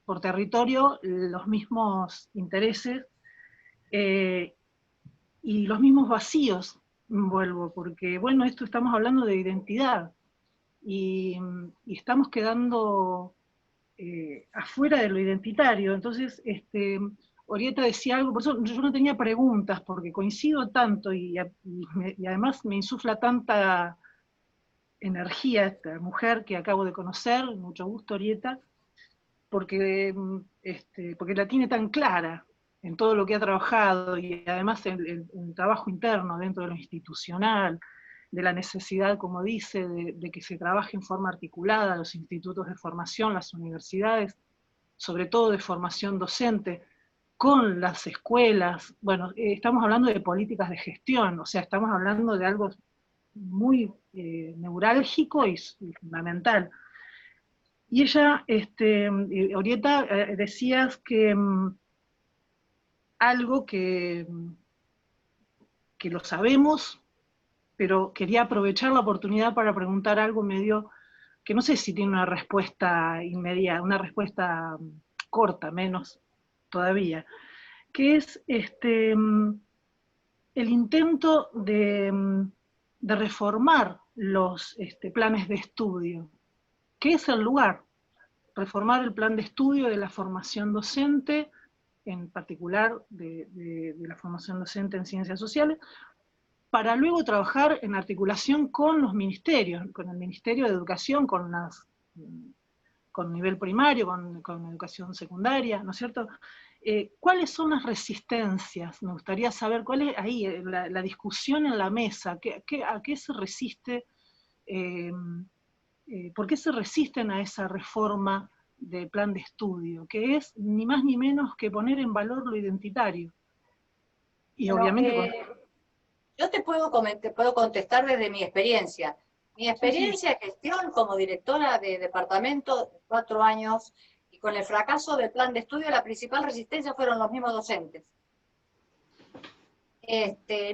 por territorio los mismos intereses y los mismos vacíos, vuelvo, porque bueno, esto estamos hablando de identidad, y estamos quedando afuera de lo identitario. Entonces, Orieta decía algo, por eso yo no tenía preguntas, porque coincido tanto y además me insufla tanta energía esta mujer que acabo de conocer, mucho gusto Orieta, porque la tiene tan clara en todo lo que ha trabajado y además en el trabajo interno dentro de lo institucional, de la necesidad, como dice, de que se trabaje en forma articulada los institutos de formación, las universidades, sobre todo de formación docente, con las escuelas. Bueno, estamos hablando de políticas de gestión, o sea, estamos hablando de algo muy neurálgico y fundamental. Y ella, Orieta, decías que algo que lo sabemos, pero quería aprovechar la oportunidad para preguntar algo medio, que no sé si tiene una respuesta inmediata, una respuesta corta, menos todavía, que es el intento de reformar los planes de estudio. ¿Qué es el lugar? Reformar el plan de estudio de la formación docente, en particular de la formación docente en ciencias sociales, para luego trabajar en articulación con los ministerios, con el Ministerio de Educación, con nivel primario, con educación secundaria, ¿no es cierto? ¿Cuáles son las resistencias? Me gustaría saber cuál es ahí la discusión en la mesa, a qué se resiste, por qué se resisten a esa reforma del plan de estudio, que es ni más ni menos que poner en valor lo identitario. Y bueno, obviamente... yo te puedo contestar desde mi experiencia. Mi experiencia de gestión como directora de departamento, 4 años, y con el fracaso del plan de estudio, la principal resistencia fueron los mismos docentes.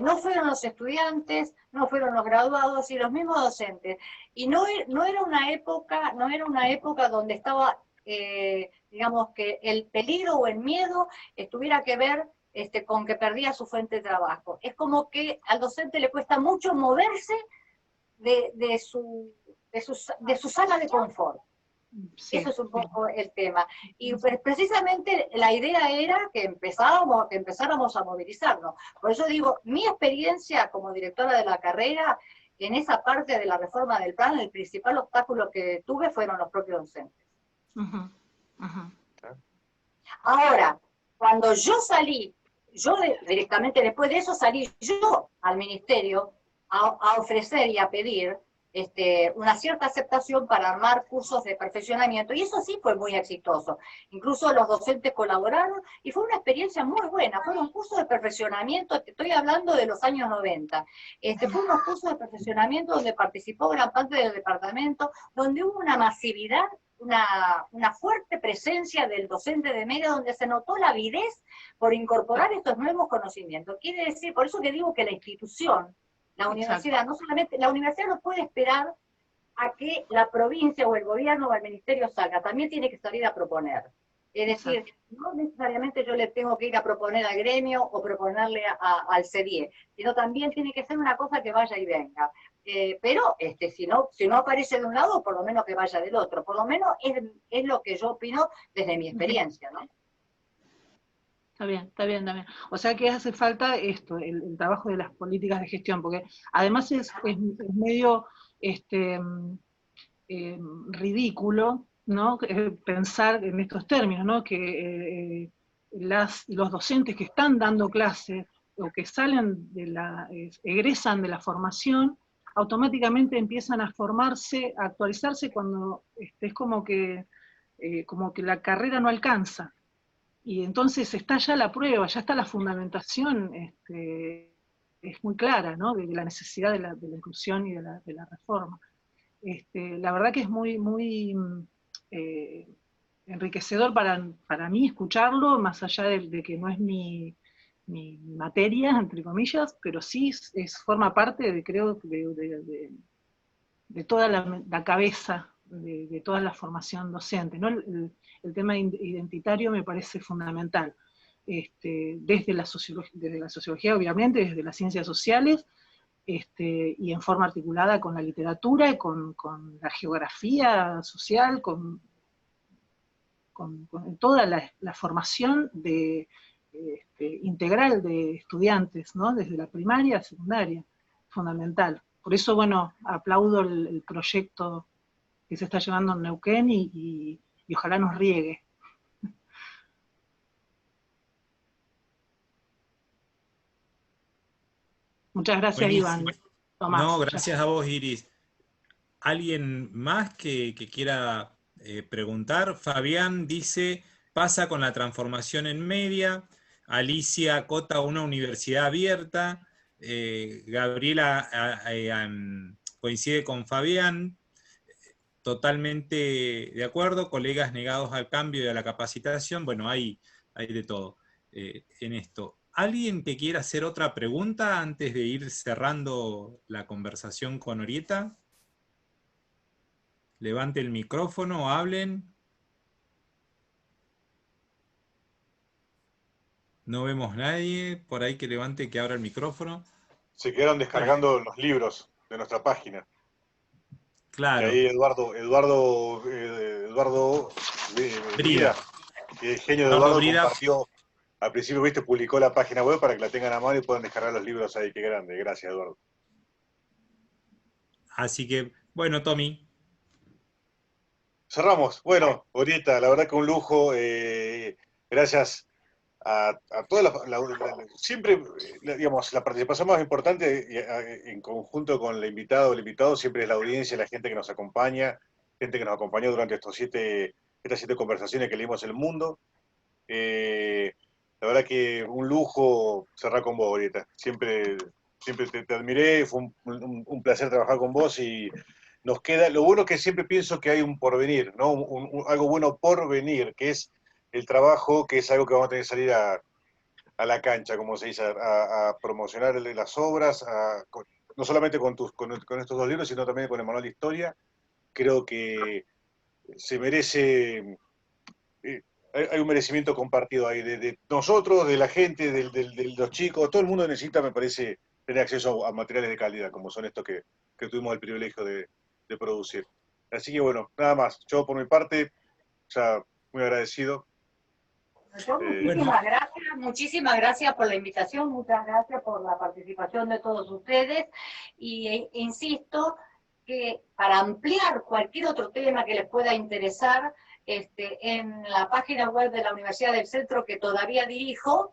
No fueron los estudiantes, no fueron los graduados, y los mismos docentes. Y no era una época donde estaba, digamos, que el peligro o el miedo tuviera que ver con que perdía su fuente de trabajo. Es como que al docente le cuesta mucho moverse de su sala de confort. Sí, eso es un poco el tema. Y pues, precisamente la idea era que empezáramos a movilizarnos. Por eso digo, mi experiencia como directora de la carrera, en esa parte de la reforma del plan, el principal obstáculo que tuve fueron los propios docentes. Ahora, cuando yo salí, directamente después de eso salí yo al ministerio a ofrecer y a pedir una cierta aceptación para armar cursos de perfeccionamiento, y eso sí fue muy exitoso. Incluso los docentes colaboraron, y fue una experiencia muy buena. Fueron cursos de perfeccionamiento, te estoy hablando de los años 90. Fueron unos cursos de perfeccionamiento donde participó gran parte del departamento, donde hubo una masividad, una fuerte presencia del docente de media, donde se notó la avidez por incorporar estos nuevos conocimientos. Quiere decir, por eso que digo que la institución, la universidad, no solamente, la universidad no puede esperar a que la provincia o el gobierno o el ministerio salga, también tiene que salir a proponer. Es decir, no necesariamente yo le tengo que ir a proponer al gremio o proponerle al CDIE, sino también tiene que ser una cosa que vaya y venga. Pero si no aparece de un lado, por lo menos que vaya del otro. Por lo menos es lo que yo opino desde mi experiencia, ¿no? Está bien, está bien, está bien. O sea que hace falta esto, el trabajo de las políticas de gestión, porque además es medio ridículo, ¿no? Pensar en estos términos, ¿no? Que los docentes que están dando clases o que egresan de la formación, automáticamente empiezan a formarse, a actualizarse cuando es como que la carrera no alcanza. Y entonces está ya la prueba, ya está la fundamentación, es muy clara, ¿no? De la necesidad de la inclusión y de la reforma. La verdad que es muy, muy enriquecedor para mí escucharlo, más allá de que no es mi materia, entre comillas, pero sí forma parte, creo, de toda la cabeza de toda la formación docente, ¿no? El tema identitario me parece fundamental, desde la sociología, obviamente, desde las ciencias sociales, y en forma articulada con la literatura y con la geografía social, con toda la formación integral de estudiantes, ¿no? Desde la primaria a secundaria, fundamental. Por eso, bueno, aplaudo el proyecto que se está llevando en Neuquén y ojalá nos riegue. Muchas gracias, Buenísimo. Iván. Tomás, no, gracias a vos, Iris. ¿Alguien más que quiera preguntar? Fabián dice, pasa con la transformación en media. Alicia acota una universidad abierta. Gabriela coincide con Fabián, totalmente de acuerdo, colegas negados al cambio y a la capacitación, bueno, hay de todo en esto. ¿Alguien que quiera hacer otra pregunta antes de ir cerrando la conversación con Orieta? Levante el micrófono, hablen. No vemos nadie por ahí que levante, que abra el micrófono. Se quedaron descargando los libros de nuestra página. Claro. Que ahí Eduardo Brida, que el genio de Eduardo compartió, al principio, viste, publicó la página web para que la tengan a mano y puedan descargar los libros ahí. Qué grande, gracias, Eduardo. Así que, bueno, Tommy. Cerramos. Bueno, Orieta, la verdad que un lujo. Gracias a todas siempre, digamos, la participación más importante en conjunto con el invitado siempre es la audiencia, la gente que nos acompaña, gente que nos acompañó durante estas 7 conversaciones que leímos El Mundo. La verdad que un lujo cerrar con vos, Orieta. Siempre te admiré, fue un placer trabajar con vos y nos queda, lo bueno que siempre pienso que hay un porvenir, ¿no? Algo bueno por venir, que es el trabajo, que es algo que vamos a tener que salir a la cancha, como se dice, a promocionar las obras, no solamente con estos 2 libros, sino también con el manual de historia. Creo que se merece, hay un merecimiento compartido ahí, de nosotros, de la gente, de los chicos, todo el mundo necesita, me parece, tener acceso a materiales de calidad, como son estos que tuvimos el privilegio de producir. Así que bueno, nada más. Yo por mi parte, ya muy agradecido. Muchísimas gracias por la invitación, muchas gracias por la participación de todos ustedes, y insisto que para ampliar cualquier otro tema que les pueda interesar, en la página web de la Universidad del Centro, que todavía dirijo,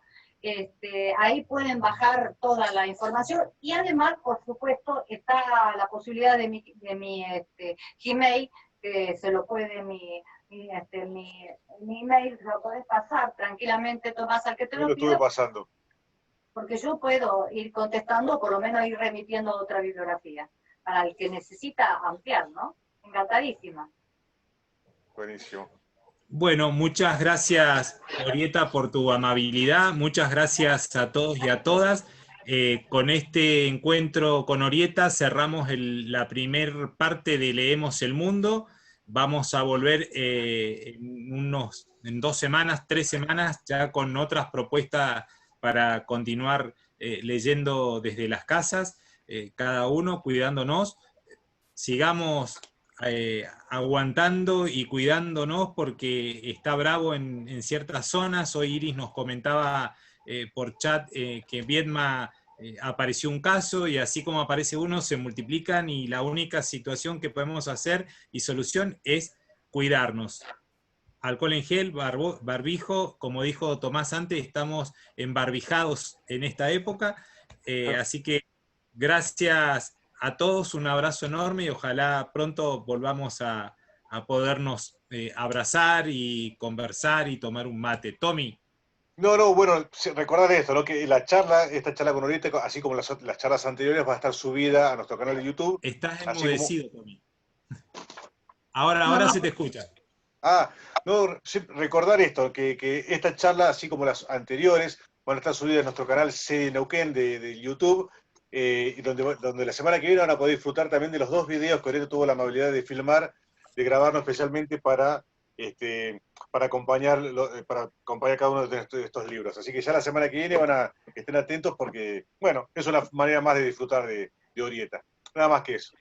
ahí pueden bajar toda la información, y además, por supuesto, está la posibilidad de mi Gmail, que se lo puede mi email, lo podés pasar tranquilamente, Tomás, al que te lo pido. Estuve pasando. Porque yo puedo ir contestando, por lo menos ir remitiendo otra bibliografía, para el que necesita ampliar, ¿no? Encantadísima. Buenísimo. Bueno, muchas gracias, Orieta, por tu amabilidad. Muchas gracias a todos y a todas. Con este encuentro con Orieta cerramos la primer parte de Leemos el Mundo. Vamos a volver en 2 semanas, 3 semanas, ya con otras propuestas para continuar leyendo desde las casas, cada uno cuidándonos. Sigamos aguantando y cuidándonos porque está bravo en ciertas zonas. Hoy Iris nos comentaba por chat que Viedma apareció un caso, y así como aparece uno se multiplican, y la única situación que podemos hacer y solución es cuidarnos. Alcohol en gel, barbijo, como dijo Tomás antes, estamos embarbijados en esta época, así que gracias a todos, un abrazo enorme y ojalá pronto volvamos a podernos abrazar y conversar y tomar un mate. Tommy. No, bueno, recordar esto, ¿no? Que esta charla con Orieta, así como las charlas anteriores, va a estar subida a nuestro canal de YouTube. Estás enmudecido, Tommy. Ahora se te escucha. No, recordar esto, que esta charla, así como las anteriores, van a estar subidas a nuestro canal C Neuquén de YouTube, y donde la semana que viene van a poder disfrutar también de los 2 videos que Orieta tuvo la amabilidad de filmar, de grabarnos especialmente para acompañar cada uno de estos libros. Así que ya la semana que viene estén atentos porque, bueno, es una manera más de disfrutar de Orieta. Nada más que eso.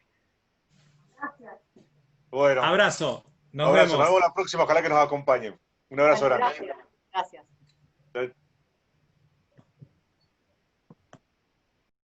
Gracias. Bueno. Abrazo. Nos vemos. Nos vemos la próxima, ojalá que nos acompañen. Un abrazo grande. Gracias.